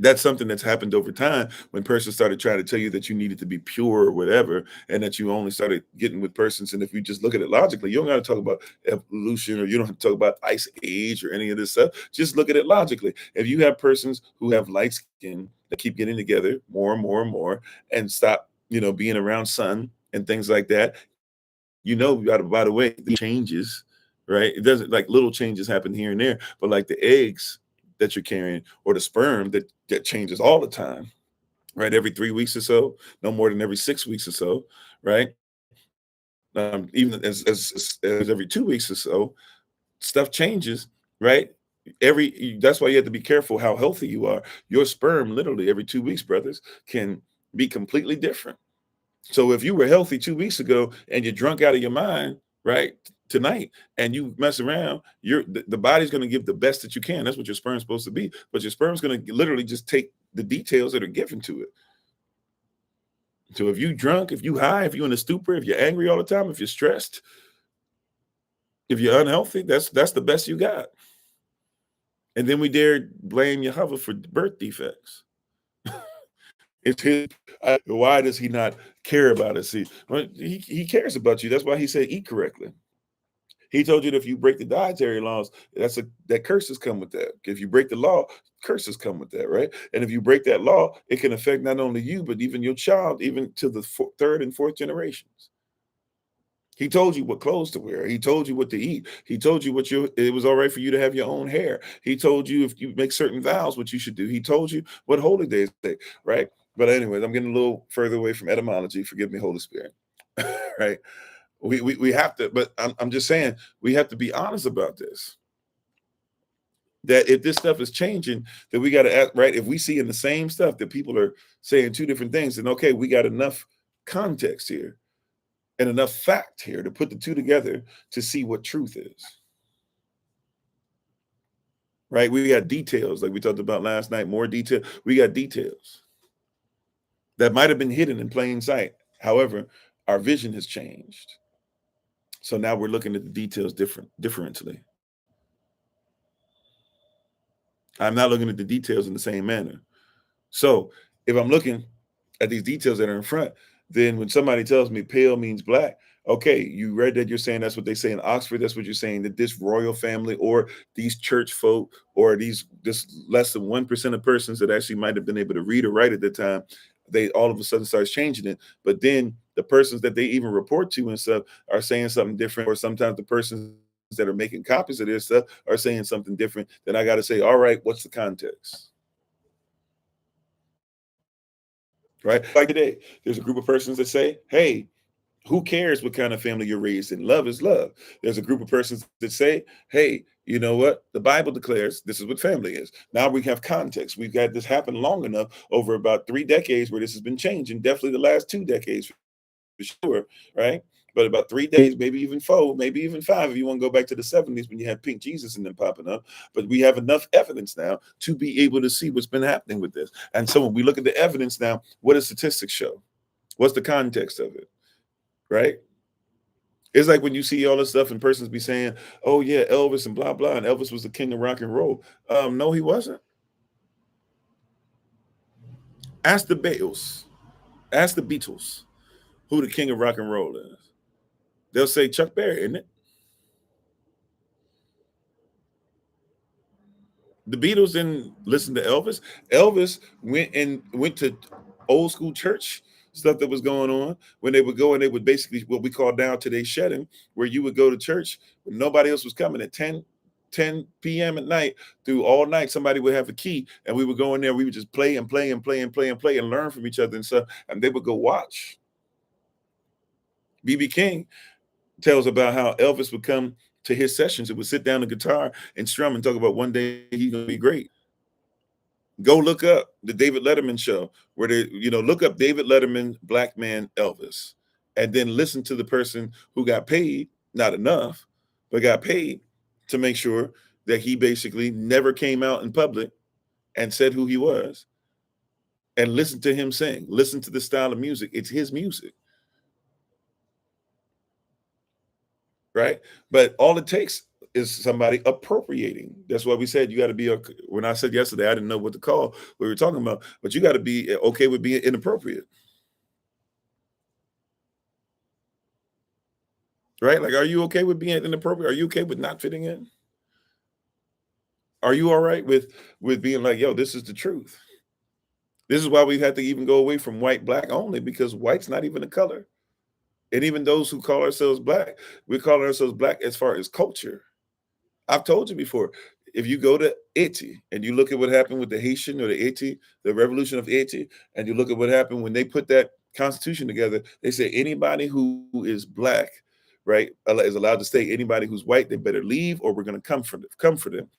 That's something that's happened over time when persons started trying to tell you that you needed to be pure or whatever, and that you only started getting with persons. And if you just look at it logically, you don't got to talk about evolution or you don't have to talk about ice age or any of this stuff. Just look at it logically. If you have persons who have light skin that keep getting together more and more and more and stop, being around sun and things like that, by the way, the changes, right? It doesn't like little changes happen here and there, but like the eggs that you're carrying or the sperm that changes all the time, right? Every 3 weeks or so, no more than every 6 weeks or so, right? Even as every 2 weeks or so, stuff changes, right? That's why you have to be careful how healthy you are. Your sperm, literally every 2 weeks, brothers, can be completely different. So if you were healthy 2 weeks ago and you're drunk out of your mind, right, tonight, and you mess around, the body's going to give the best that you can. That's what your sperm's supposed to be. But your sperm's going to literally just take the details that are given to it. So if you drunk, if you high, if you're in a stupor, if you're angry all the time, if you're stressed, if you're unhealthy, that's the best you got. And then we dare blame Yahweh for birth defects. It's his. Why does he not care about us? See, he cares about you. That's why he said eat correctly. He told you that if you break the dietary laws, that curses come with that. If you break the law, curses come with that, right? And if you break that law, it can affect not only you, but even your child, even to the third and fourth generations. He told you what clothes to wear. He told you what to eat. He told you it was all right for you to have your own hair. He told you if you make certain vows, what you should do. He told you what holy days say, right? But anyways, I'm getting a little further away from etymology. Forgive me, Holy Spirit. Right? We have to, but I'm just saying we have to be honest about this. That if this stuff is changing, that we got to act right. If we see in the same stuff that people are saying two different things, then okay, we got enough context here and enough fact here to put the two together to see what truth is. Right? We got details like we talked about last night, more detail. We got details that might have been hidden in plain sight. However, our vision has changed. So now we're looking at the details differently. I'm not looking at the details in the same manner. So if I'm looking at these details that are in front, then when somebody tells me pale means black, okay, you read that, you're saying that's what they say in Oxford. That's what you're saying, that this royal family or these church folk or this less than 1% of persons that actually might have been able to read or write at the time, they all of a sudden starts changing it. But then the persons that they even report to and stuff are saying something different, or sometimes the persons that are making copies of their stuff are saying something different, then I got to say, all right, what's the context? Right? Like today, there's a group of persons that say, hey, who cares what kind of family you're raised in? Love is love. There's a group of persons that say, hey, you know what? The Bible declares this is what family is. Now we have context. We've got this happen long enough over about 3 decades where this has been changing. Definitely the last 2 decades for sure, right? But about 3 days, maybe even 4, maybe even 5, if you want to go back to the 70s when you had Pink Jesus and them popping up. But we have enough evidence now to be able to see what's been happening with this. And so when we look at the evidence now, what does statistics show? What's the context of it, right? It's like when you see all this stuff and persons be saying, oh yeah, Elvis and blah, blah, and Elvis was the king of rock and roll. No, he wasn't. Ask the Beatles, ask the Beatles who the king of rock and roll is. They'll say Chuck Berry, isn't it? The Beatles didn't listen to Elvis. Elvis went to old school church stuff that was going on when they would go and they would basically what we call now today shedding, where you would go to church when nobody else was coming at 10 p.m. at night through all night. Somebody would have a key and we would go in there. We would just play and play and play and play and play and learn from each other and stuff. And they would go watch. BB King tells about how Elvis would come to his sessions and would sit down the guitar and strum and talk about one day he's going to be great. Go look up the David Letterman show where they, look up David Letterman, Black Man Elvis, and then listen to the person who got paid, not enough, but got paid to make sure that he basically never came out in public and said who he was, and listen to him sing, listen to the style of music. It's his music, right? But all it takes is somebody appropriating. That's why we said you got to be, when I said yesterday, I didn't know what to call we were talking about, but you got to be okay with being inappropriate, right? Like, are you okay with being inappropriate? Are you okay with not fitting in? Are you all right with being like, yo, this is the truth? This is why we've had to even go away from white, black only, because white's not even a color. And even those who call ourselves black, we call ourselves black as far as culture. I've told you before, if you go to Haiti and you look at what happened with the Haitian or the Haiti, the revolution of Haiti, and you look at what happened when they put that constitution together, they say anybody who is black, right, is allowed to stay. Anybody who's white, they better leave or we're going to come for them.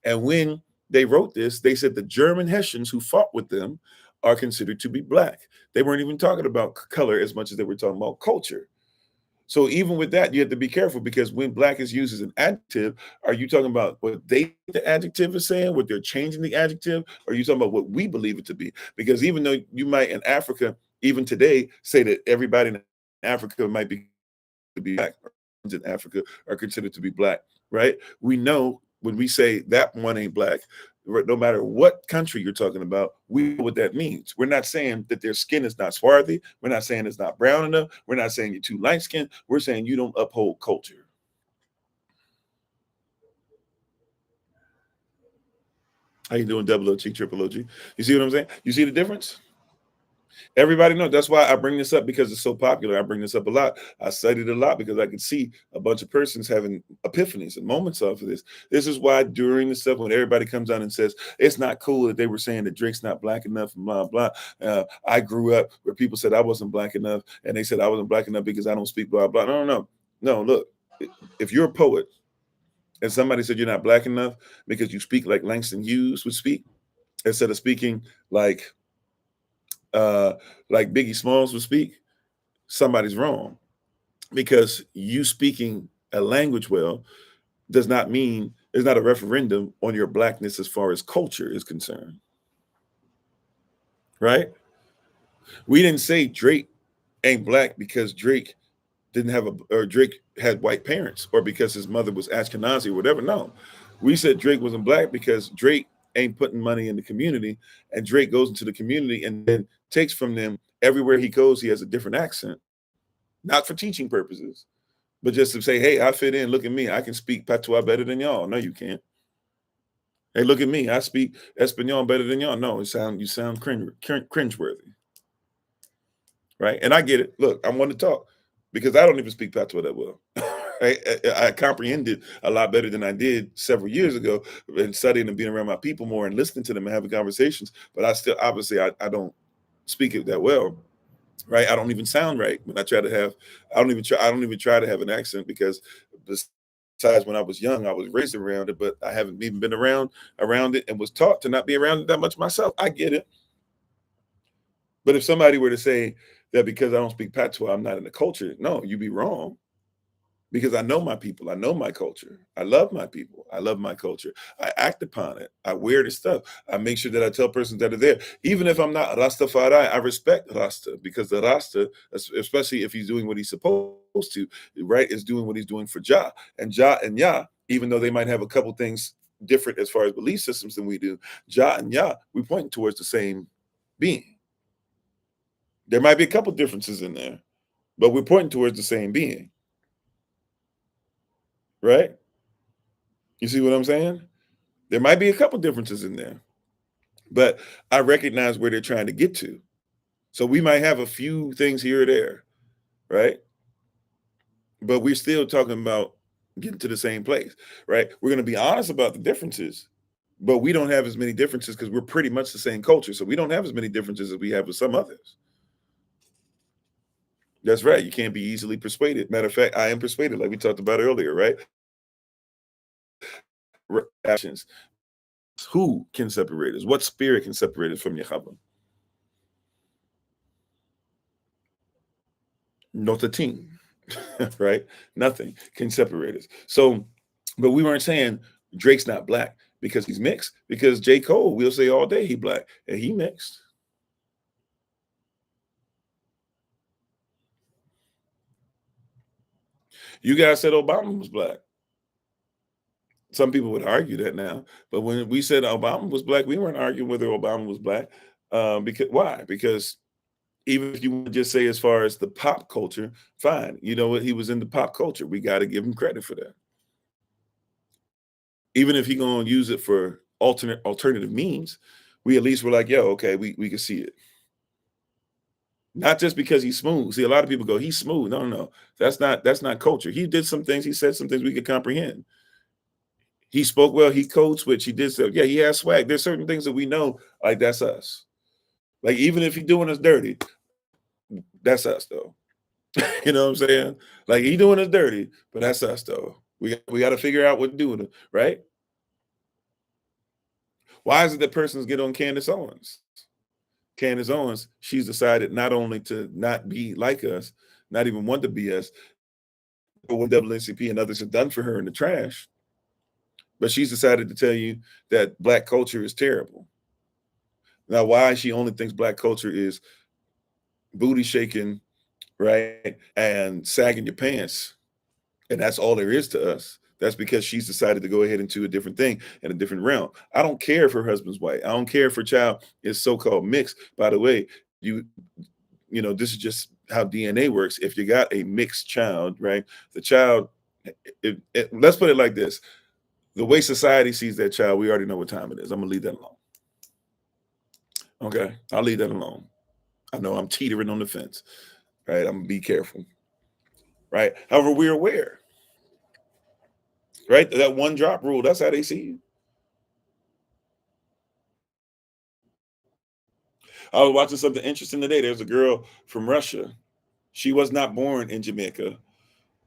And when they wrote this, they said the German Hessians who fought with them are considered to be black. They weren't even talking about color as much as they were talking about culture. So even with that, you have to be careful, because when black is used as an adjective, are you talking about what the adjective is saying, what they're changing the adjective, or are you talking about what we believe it to be? Because even though you might in Africa, even today, say that everybody in Africa might be to be black, in Africa are considered to be black, right? We know when we say that one ain't black, no matter what country you're talking about, we know what that means. We're not saying that their skin is not swarthy. We're not saying it's not brown enough. We're not saying you're too light skinned. We're saying you don't uphold culture. How you doing, double OG, triple OG? You see what I'm saying? You see the difference? Everybody knows. That's why I bring this up, because it's so popular. I bring this up a lot. I studied a lot because I could see a bunch of persons having epiphanies and moments off of this. This is why during the stuff when everybody comes out and says it's not cool that they were saying that Drake's not black enough and blah blah. I grew up where people said I wasn't black enough, and they said I wasn't black enough because I don't speak blah blah. No. Look, if you're a poet and somebody said you're not black enough because you speak like Langston Hughes would speak instead of speaking uh, like Biggie Smalls would speak, somebody's wrong, because you speaking a language well does not mean it's not a referendum on your blackness as far as culture is concerned, right? We didn't say Drake ain't black because Drake didn't have or Drake had white parents, or because his mother was Ashkenazi or whatever. No, we said Drake wasn't black because Drake ain't putting money in the community, and Drake goes into the community and then takes from them everywhere he goes. He has a different accent, not for teaching purposes, but just to say, hey, I fit in. Look at me. I can speak patois better than y'all. No, you can't. Hey, look at me. I speak Espanol better than y'all. No, you sound cringeworthy. right? And I get it. Look, I want to talk because I don't even speak patois that well. Right? I comprehended a lot better than I did several years ago and studying and being around my people more and listening to them and having conversations. But I still, obviously, I don't speak it that well, right? I don't even sound right when I try to have. I don't even try to have an accent because besides when I was young, I was raised around it, but I haven't even been around it and was taught to not be around it that much myself. I get it. But if somebody were to say that because I don't speak patois, I'm not in the culture, no, you'd be wrong. Because I know my people, I know my culture. I love my people. I love my culture. I act upon it. I wear the stuff. I make sure that I tell persons that are there. Even if I'm not Rastafari, I respect Rasta because the Rasta, especially if he's doing what he's supposed to, right, is doing what he's doing for Jah. And Jah and Yah, even though they might have a couple things different as far as belief systems than we do, Jah and Yah, we point towards the same being. There might be a couple differences in there, but we're pointing towards the same being, right? You see what I'm saying? There might be a couple differences in there, but I recognize where they're trying to get to. So we might have a few things here or there, right? But we're still talking about getting to the same place, right? We're going to be honest about the differences, but we don't have as many differences because we're pretty much the same culture. So we don't have as many differences as we have with some others. That's right. You can't be easily persuaded. Matter of fact, I am persuaded, like we talked about earlier, right? Actions. Who can separate us? What spirit can separate us from Yahweh? Not a team, right? Nothing can separate us. So, but we weren't saying Drake's not black because he's mixed, because J. Cole, we'll say all day he black and he mixed. You guys said Obama was black. Some people would argue that now, but when we said Obama was black, we weren't arguing whether Obama was black. Because why? Because even if you want to just say as far as the pop culture, fine. You know what? He was in the pop culture. We got to give him credit for that. Even if he gonna use it for alternative means, we at least were like, yo, okay, we can see it. Not just because he's smooth. See, a lot of people go, he's smooth. No, no, no. That's not culture. He did some things, he said some things we could comprehend. He spoke well, he code switch, he did stuff. Yeah, he has swag. There's certain things that we know, like that's us. Like even if he doing us dirty, that's us though. You know what I'm saying? Like he doing us dirty, but that's us though. We got to figure out what to do with it, right? Why is it that persons get on Candace Owens? Candace Owens, she's decided not only to not be like us, not even want to be us, but what NCP and others have done for her in the trash, but she's decided to tell you that black culture is terrible. Now, why she only thinks black culture is booty shaking, right, and sagging your pants, and that's all there is to us. That's because she's decided to go ahead into a different thing in a different realm. I don't care if her husband's white. I don't care if her child is so-called mixed. By the way, this is just how DNA works. If you got a mixed child, right, the child, let's put it like this. The way society sees that child, we already know what time it is. I'm going to leave that alone. Okay. I'll leave that alone. I know I'm teetering on the fence, right? I'm going to be careful, right? However, we're aware, right? That one drop rule, that's how they see you. I was watching something interesting today. There's a girl from Russia. She was not born in Jamaica,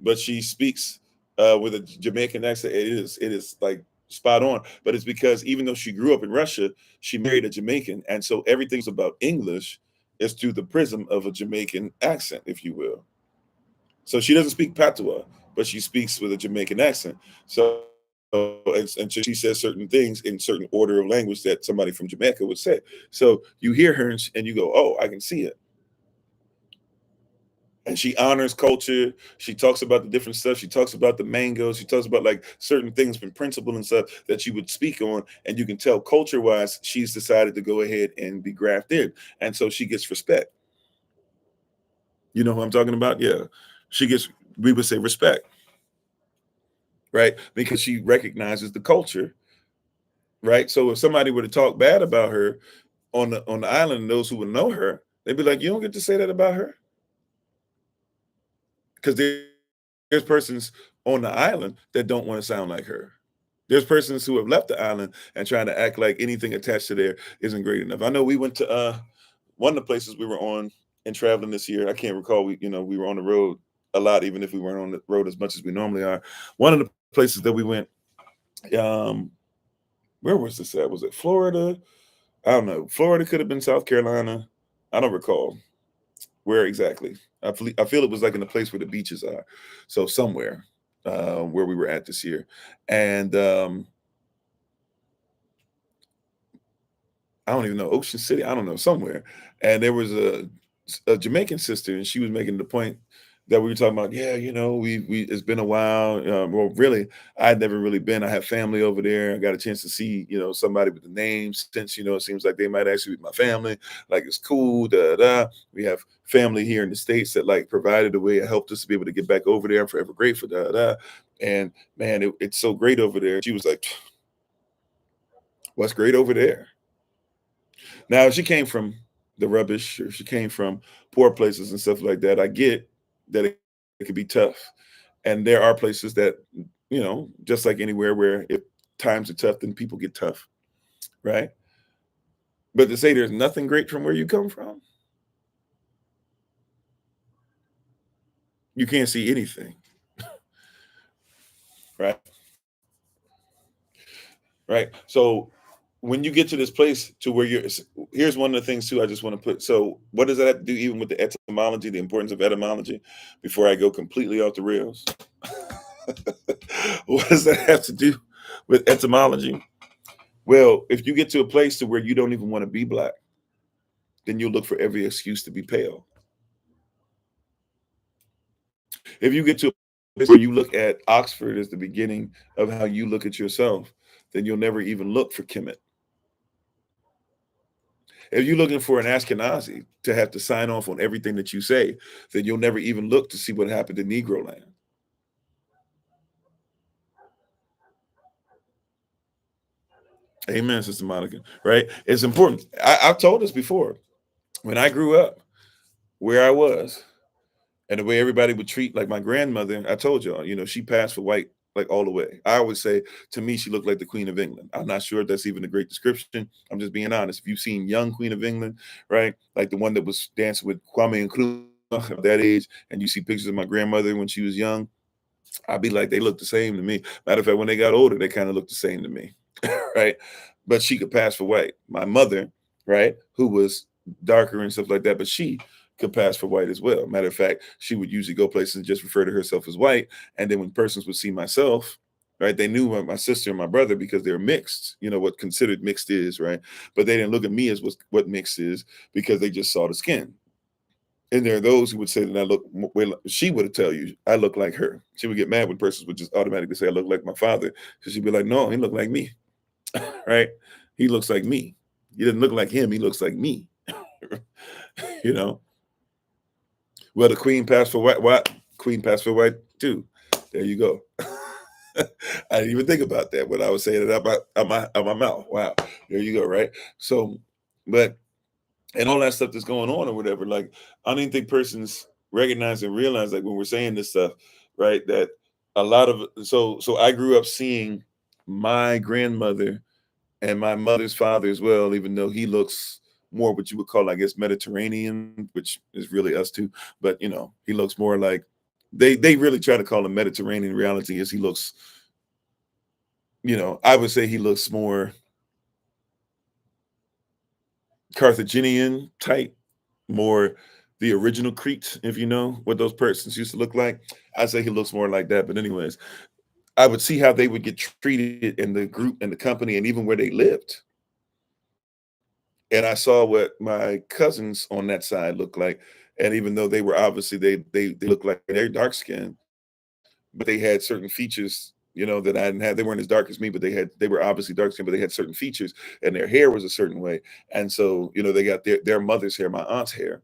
but she speaks with a Jamaican accent. It is like spot on. But it's because even though she grew up in Russia, she married a Jamaican, and so everything's about English is through the prism of a Jamaican accent, if you will. So she doesn't speak patois, but she speaks with a Jamaican accent. So and she says certain things in certain order of language that somebody from Jamaica would say. So you hear her and you go, "Oh, I can see it." And she honors culture. She talks about the different stuff. She talks about the mangoes. She talks about like certain things from principle and stuff that you would speak on. And you can tell culture wise, she's decided to go ahead and be grafted in. And so she gets respect. You know who I'm talking about? Yeah. She gets, we would say respect, right? Because she recognizes the culture, right? So if somebody were to talk bad about her on the island, those who would know her, They'd be like, you don't get to say that about her. Because there's persons on the island that don't want to sound like her. There's persons who have left the island and trying to act like anything attached to there isn't great enough. I know we went to one of the places we were on and traveling this year. I can't recall. We were on the road a lot, even if we weren't on the road as much as we normally are. One of the places that we went, where was this at? Was it Florida? I don't know. Florida could have been South Carolina. I don't recall where exactly. I feel it was like in the place where the beaches are. So somewhere where we were at this year. And I don't even know, Ocean City, I don't know, somewhere. And there was a Jamaican sister, and she was making the point that we were talking about, yeah, we it's been a while. Well, really, I'd never really been. I have family over there. I got a chance to see, somebody with the name since, it seems like they might actually be my family. Like, it's cool, We have family here in the States that like provided a way, helped us to be able to get back over there. I'm forever grateful, And man, it's so great over there. She was like, what's great over there? Now, if she came from the rubbish, or if she came from poor places and stuff like that, I get that it could be tough. And there are places that, just like anywhere where if times are tough, then people get tough, right? But to say there's nothing great from where you come from, you can't see anything, right? Right. So when you get to this place to where here's one of the things too, I just want to put, so what does that have to do even with the etymology, the importance of etymology, before I go completely off the rails? What does that have to do with etymology? Well, if you get to a place to where you don't even want to be black, then you'll look for every excuse to be pale. If you get to a place where you look at Oxford as the beginning of how you look at yourself, then you'll never even look for Kemet. If you're looking for an Ashkenazi to have to sign off on everything that you say, then you'll never even look to see what happened in Negro land. Amen, Sister Monica. Right? It's important. I've told this before. When I grew up, where I was, and the way everybody would treat, like my grandmother, I told y'all, she passed for white like all the way. I always say, to me, she looked like the Queen of England. I'm not sure if that's even a great description. I'm just being honest. If you've seen young Queen of England, right, like the one that was dancing with Kwame Nkrumah at that age, and you see pictures of my grandmother when she was young, I'd be like, they look the same to me. Matter of fact, when they got older, they kind of looked the same to me, right? But she could pass for white. My mother, right, who was darker and stuff like that, but she could pass for white as well. Matter of fact, she would usually go places and just refer to herself as white. And then when persons would see myself, right, they knew my sister and my brother because they're mixed, what considered mixed is, right? But they didn't look at me as what mixed is because they just saw the skin. And there are those who would say that I look, well, she would tell you I look like her. She would get mad when persons would just automatically say I look like my father. So she'd be like, no, he look like me, right? He looks like me. He doesn't look like him. He looks like me, you know? Well, the queen passed for white. What? Queen passed for white too. There you go. I didn't even think about that when I was saying it out my mouth. Wow. There you go, right? So, but and all that stuff that's going on or whatever, like I don't even think persons recognize and realize, like when we're saying this stuff, right? That a lot of so I grew up seeing my grandmother and my mother's father as well, even though he looks more what you would call, I guess, Mediterranean, which is really us too. But he looks more like they really try to call him Mediterranean. Reality is he looks, I would say he looks more Carthaginian type, more the original Crete, if you know what those persons used to look like. I say he looks more like that. But anyways, I would see how they would get treated in the group and the company and even where they lived. And I saw what my cousins on that side looked like. And even though they were obviously they looked like they're dark skinned, but they had certain features, that I didn't have. They weren't as dark as me, but they were obviously dark skinned, but they had certain features and their hair was a certain way. And so, they got their mother's hair, my aunt's hair.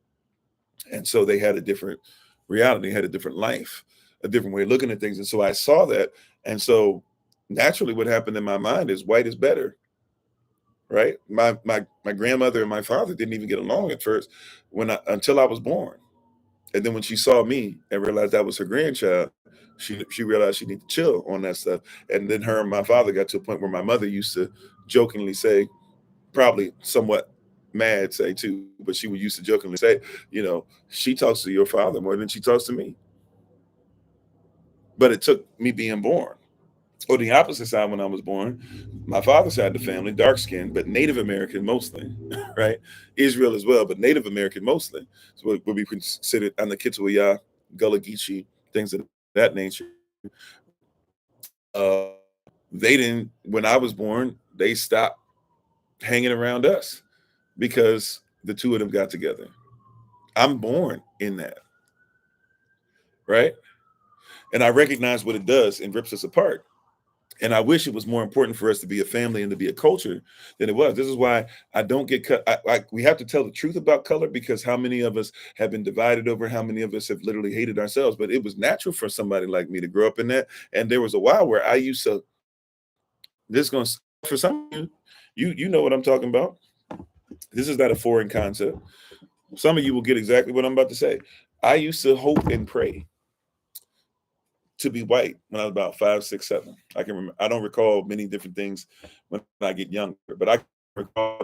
And so they had a different reality, had a different life, a different way of looking at things. And so I saw that. And so naturally what happened in my mind is white is better, right? My grandmother and my father didn't even get along at first until I was born. And then when she saw me and realized that was her grandchild, she realized she needed to chill on that stuff. And then her and my father got to a point where my mother used to jokingly say, probably somewhat mad say too, but she would used to jokingly say, she talks to your father more than she talks to me. But it took me being born. On the opposite side, when I was born, my father's side of the family, dark skinned, but Native American mostly, right? Israel as well, but Native American mostly. So what would be considered on the Kitawaya, Gullah Geechee, things of that nature. Uh, they didn't, when I was born, they stopped hanging around us because the two of them got together. I'm born in that, right? And I recognize what it does and rips us apart. And I wish it was more important for us to be a family and to be a culture than it was. This is why I don't get cut. We have to tell the truth about color, because how many of us have been divided over, how many of us have literally hated ourselves. But it was natural for somebody like me to grow up in that. And there was a while where I used to, this is going to, for some of you know what I'm talking about. This is not a foreign concept. Some of you will get exactly what I'm about to say. I used to hope and pray to be white when I was about 5, 6, 7. I can remember. I don't recall many different things when I get younger, but I recall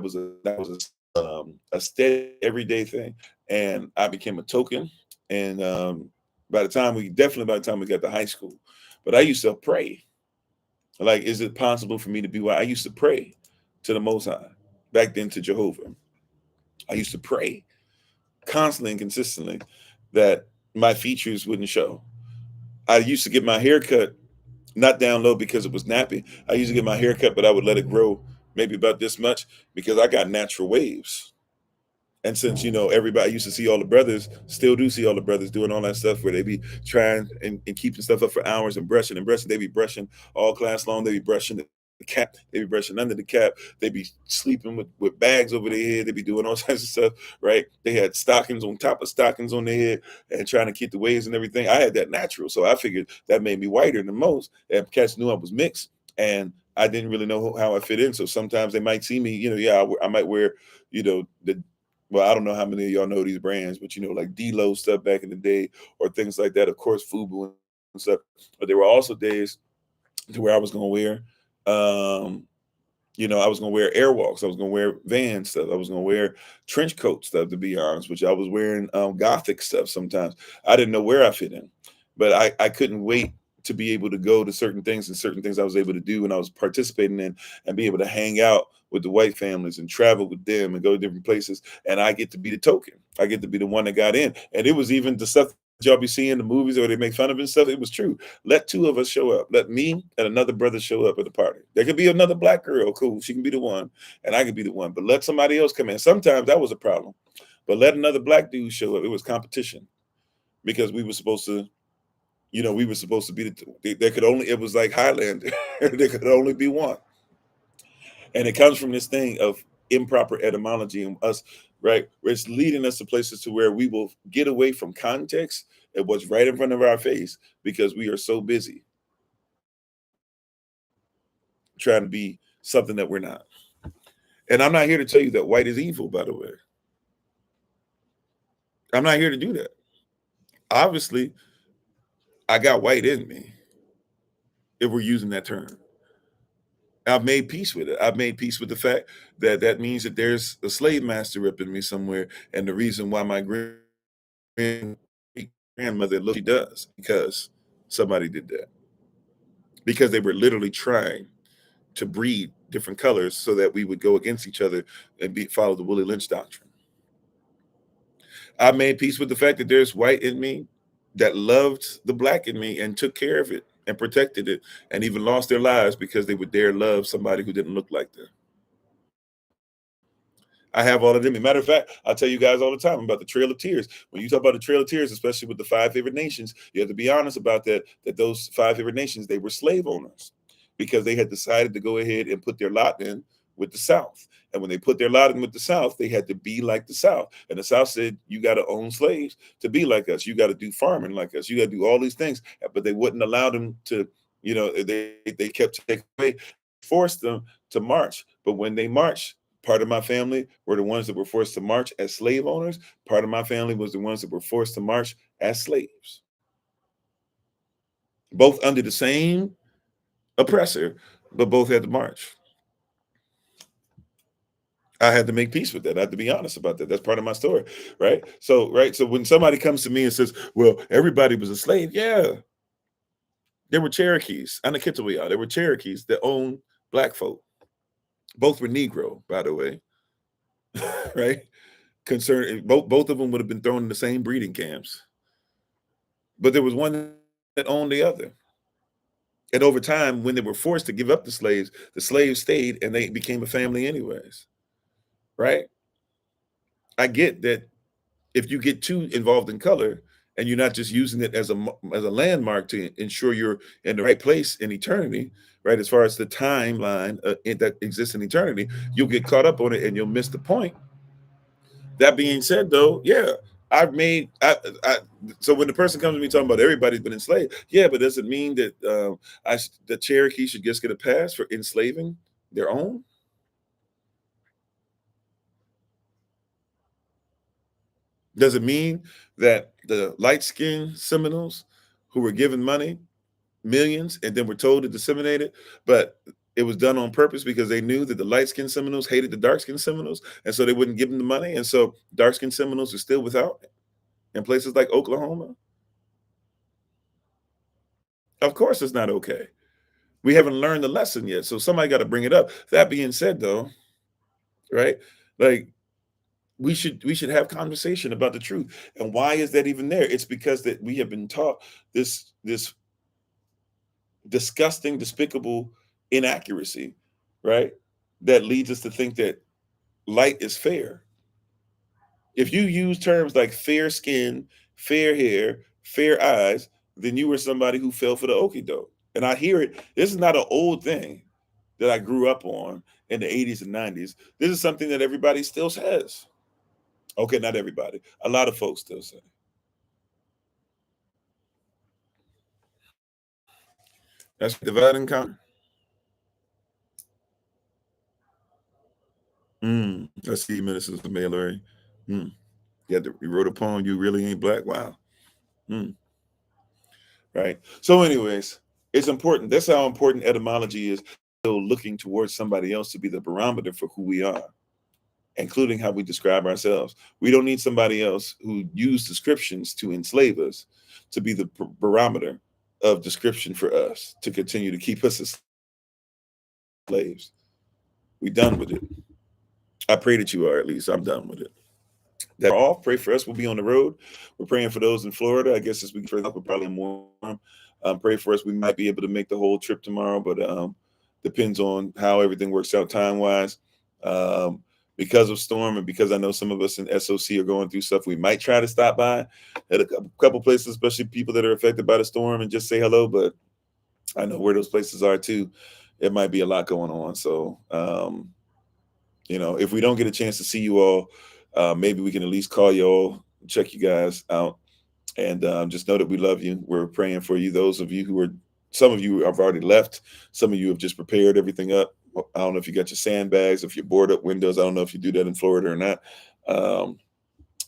a steady everyday thing, and I became a token. And by the time we got to high school, but I used to pray. Like, is it possible for me to be white? I used to pray to the Most High, back then to Jehovah. I used to pray constantly and consistently that my features wouldn't show. I used to get my hair cut, not down low because it was nappy. I used to get my hair cut, but I would let it grow maybe about this much because I got natural waves. And since everybody used to see all the brothers, still do see all the brothers doing all that stuff where they be trying and keeping stuff up for hours and brushing. They be brushing all class long. They be brushing the cap. They be brushing under the cap. They be sleeping with bags over their head. They be doing all kinds of stuff, right? They had stockings on top of stockings on their head and trying to keep the waves and everything. I had that natural, so I figured that made me whiter than most. And cats knew I was mixed, and I didn't really know how I fit in. So sometimes they might see me, I might wear, the well, I don't know how many of y'all know these brands, but like D-Lo stuff back in the day or things like that. Of course, Fubu and stuff. But there were also days to where I was gonna wear, um, I was gonna wear Airwalks. I was gonna wear Van stuff. I was gonna wear trench coat stuff. To be honest, which I was wearing Gothic stuff sometimes. I didn't know where I fit in, but I couldn't wait to be able to go to certain things, and certain things I was able to do and I was participating in, and be able to hang out with the white families and travel with them and go to different places. And I get to be the token. I get to be the one that got in. And it was even the stuff y'all be seeing in the movies or they make fun of and stuff. It was true. Let two of us show up. Let me and another brother show up at the party. There could be another black girl. Cool. She can be the one and I could be the one. But let somebody else come in. Sometimes that was a problem. But let another black dude show up. It was competition because we were supposed to, we were supposed to be there could only, it was like Highlander. There could only be one. And it comes from this thing of improper etymology and us, right? Where it's leading us to places to where we will get away from context and what's right in front of our face because we are so busy trying to be something that we're not. And I'm not here to tell you that white is evil, by the way. I'm not here to do that. Obviously, I got white in me, if we're using that term. I've made peace with it. I've made peace with the fact that that means that there's a slave master up in me somewhere. And the reason why my grandmother look she does because somebody did that. Because they were literally trying to breed different colors so that we would go against each other and follow the Willie Lynch doctrine. I made peace with the fact that there's white in me that loved the black in me and took care of it and protected it and even lost their lives because they would dare love somebody who didn't look like them. I have all of them. As a matter of fact, I tell you guys all the time about the Trail of Tears. When you talk about the Trail of Tears, especially with the 5 favorite nations, you have to be honest about that, that those 5 favorite nations, they were slave owners because they had decided to go ahead and put their lot in with the South. And when they put their lot in with the South, they had to be like the South. And the South said, you got to own slaves to be like us. You got to do farming like us. You got to do all these things. But they wouldn't allow them to, they kept taking away, forced them to march. But when they marched, part of my family were the ones that were forced to march as slave owners. Part of my family was the ones that were forced to march as slaves, both under the same oppressor, but both had to march. I had to make peace with that. I have to be honest about that. That's part of my story, right? So, right. So when somebody comes to me and says, "Well, everybody was a slave," yeah, there were Cherokees, Anakitawiya. There were Cherokees that owned black folk. Both were Negro, by the way, right? Concern both of them would have been thrown in the same breeding camps, but there was one that owned the other. And over time, when they were forced to give up the slaves stayed and they became a family anyways, right? I get that if you get too involved in color and you're not just using it as a landmark to ensure you're in the right place in eternity, right? As far as the timeline that exists in eternity, you'll get caught up on it and you'll miss the point. That being said, though, yeah, I've made. So when the person comes to me talking about everybody's been enslaved, yeah, but does it mean that the Cherokee should just get a pass for enslaving their own? Does it mean that the light skinned Seminoles who were given money, millions, and then were told to disseminate it, but it was done on purpose because they knew that the light skinned Seminoles hated the dark skinned Seminoles, and so they wouldn't give them the money, and so dark skinned Seminoles are still without in places like Oklahoma? Of course, it's not okay. We haven't learned the lesson yet, so somebody got to bring it up. That being said, though, right? Like we should have conversation about the truth. And why is that even there? It's because that we have been taught this disgusting, despicable inaccuracy, right? That leads us to think that light is fair. If you use terms like fair skin, fair hair, fair eyes, then you were somebody who fell for the okie doke. And I hear it. This is not an old thing that I grew up on in the 80s and 90s. This is something that everybody still says. Okay, not everybody. A lot of folks still say. That's divide and conquer. I see, Minister Mallory. Mm. You wrote a poem. You really ain't black. Wow. Mm. Right. So, anyways, it's important. That's how important etymology is. Still looking towards somebody else to be the barometer for who we are, including how we describe ourselves. We don't need somebody else who used descriptions to enslave us to be the barometer of description for us to continue to keep us as slaves. We done with it. I pray that you are, at least. I'm done with it. That all. Pray for us. We'll be on the road. We're praying for those in Florida. I guess this week we're probably more. Pray for us. We might be able to make the whole trip tomorrow, but depends on how everything works out time wise. Because of storm and because I know some of us in SOC are going through stuff, we might try to stop by at a couple places, especially people that are affected by the storm, and just say hello. But I know where those places are too. It might be a lot going on. So if we don't get a chance to see you all, maybe we can at least call you all, check you guys out, and just know that we love you. We're praying for you. Those of you some of you have already left. Some of you have just prepared everything up. I don't know if you got your sandbags, if you board up windows. I don't know if you do that in Florida or not.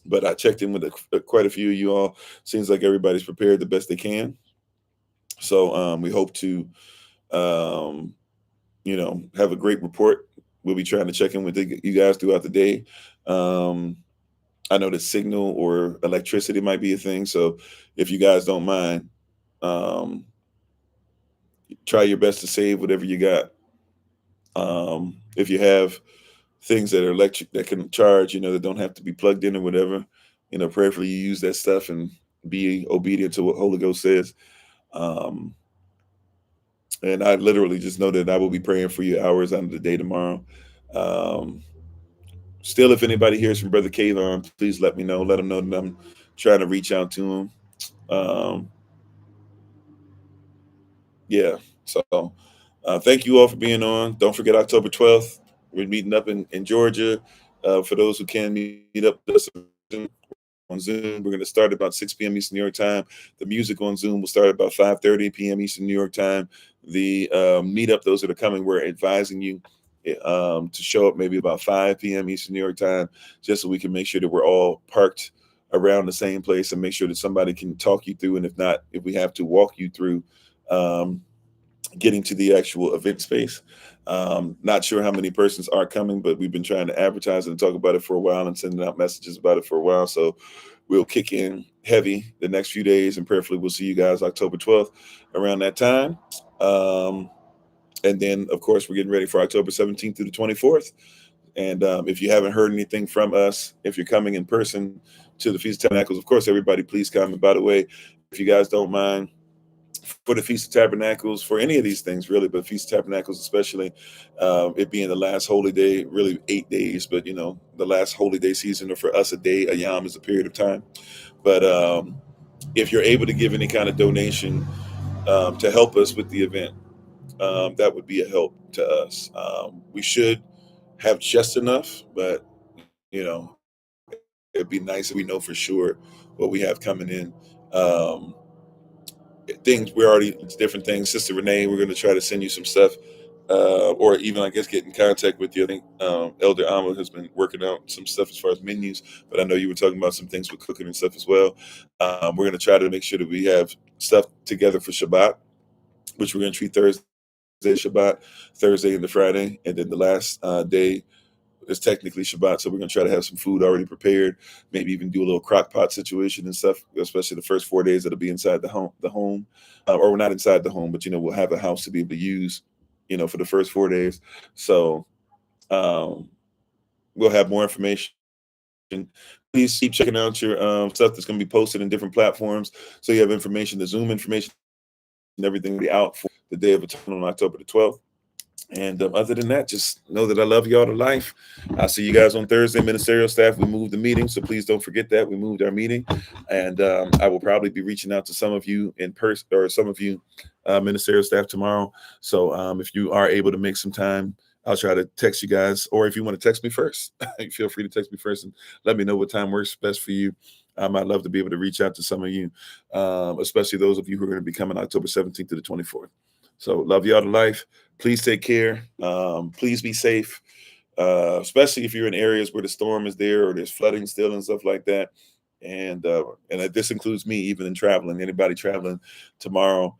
But I checked in with quite a few of you all. Seems like everybody's prepared the best they can. So we hope to, have a great report. We'll be trying to check in with you guys throughout the day. I know that signal or electricity might be a thing. So if you guys don't mind, try your best to save whatever you got. If you have things that are electric that can charge, that don't have to be plugged in or whatever, prayerfully you use that stuff and be obedient to what Holy Ghost says. And I literally just know that I will be praying for you hours out of the day tomorrow. Um, Still, if anybody hears from Brother Kalon, please let me know. Let him know that I'm trying to reach out to him. Yeah. So thank you all for being on. Don't forget October 12th. We're meeting up in Georgia. For those who can meet up with us on Zoom, we're going to start about 6 p.m. Eastern New York time. The music on Zoom will start about 5:30 p.m. Eastern New York time. The meetup, those that are coming, we're advising you to show up maybe about 5 p.m. Eastern New York time, just so we can make sure that we're all parked around the same place and make sure that somebody can talk you through. And if not, if we have to walk you through um, getting to the actual event space. Not sure how many persons are coming, but we've been trying to advertise and talk about it for a while and sending out messages about it for a while. So we'll kick in heavy the next few days, and prayerfully we'll see you guys October 12th around that time. And then, of course, we're getting ready for October 17th through the 24th. And if you haven't heard anything from us, if you're coming in person to the Feast of Tabernacles, of course, everybody, please come. And by the way, if you guys don't mind, for the Feast of Tabernacles, for any of these things really, but Feast of Tabernacles especially, it being the last holy day, really 8 days, but the last holy day season, or for us a day, a yom is a period of time. But if you're able to give any kind of donation to help us with the event, that would be a help to us. We should have just enough, but it'd be nice if we know for sure what we have coming in. Things we're already, it's different things. Sister Renee, we're going to try to send you some stuff, or even I guess get in contact with you. I think Elder Alma has been working out some stuff as far as menus, but I know you were talking about some things with cooking and stuff as well. We're going to try to make sure that we have stuff together for Shabbat, which we're going to treat Thursday Shabbat, Thursday into Friday, and then the last day is technically Shabbat. So we're going to try to have some food already prepared, maybe even do a little crock pot situation and stuff, especially the first 4 days that'll be inside the home, or we're not inside the home, but we'll have a house to be able to use, for the first 4 days. So we'll have more information. Please keep checking out your stuff that's going to be posted in different platforms, so you have information, the Zoom information and everything will be out for the Day of Atonement on October the 12th. And other than that, just know that I love y'all to life. I'll see you guys on Thursday. Ministerial staff, we moved the meeting, so please don't forget that we moved our meeting. And I will probably be reaching out to some of you in person, or some of you ministerial staff tomorrow. So if you are able to make some time, I'll try to text you guys. Or if you want to text me first, feel free to text me first and let me know what time works best for you. I'd love to be able to reach out to some of you, especially those of you who are going to be coming October 17th to the 24th. So love y'all to life. Please take care. Please be safe, especially if you're in areas where the storm is there or there's flooding still and stuff like that. And this includes me, even in traveling. Anybody traveling tomorrow,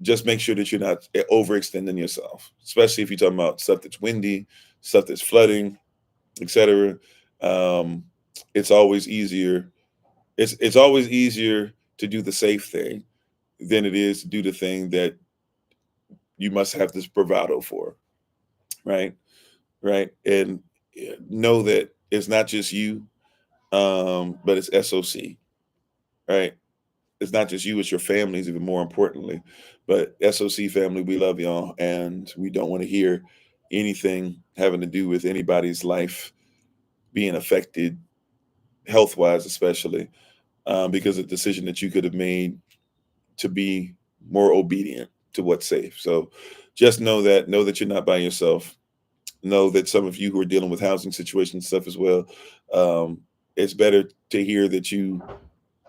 just make sure that you're not overextending yourself, especially if you're talking about stuff that's windy, stuff that's flooding, etc. It's always easier. It's always easier to do the safe thing than it is to do the thing that you must have this bravado for, right? And know that it's not just you, but it's SOC, right? It's not just you, it's your families, even more importantly. But SOC family, we love y'all, and we don't want to hear anything having to do with anybody's life being affected, health-wise especially, because of the decision that you could have made to be more obedient to what's safe. So just know that you're not by yourself. Know that some of you who are dealing with housing situations and stuff as well, it's better to hear that you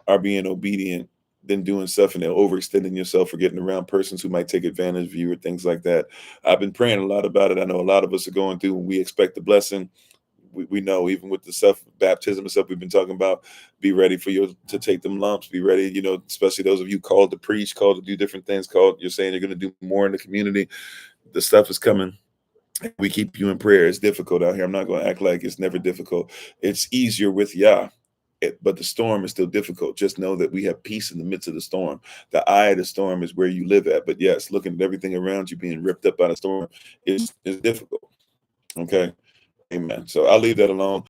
are being obedient than doing stuff and then overextending yourself or getting around persons who might take advantage of you or things like that. I've been praying a lot about it. I know a lot of us are going through, and we expect the blessing. We know, even with the stuff, baptism and stuff we've been talking about, be ready for you to take them lumps. Be ready, especially those of you called to preach, called to do different things, you're saying you're going to do more in the community. The stuff is coming. We keep you in prayer. It's difficult out here. I'm not going to act like it's never difficult. It's easier with Yah, but the storm is still difficult. Just know that we have peace in the midst of the storm. The eye of the storm is where you live at. But yes, looking at everything around you being ripped up by the storm is difficult. Okay. Amen. So I'll leave that alone.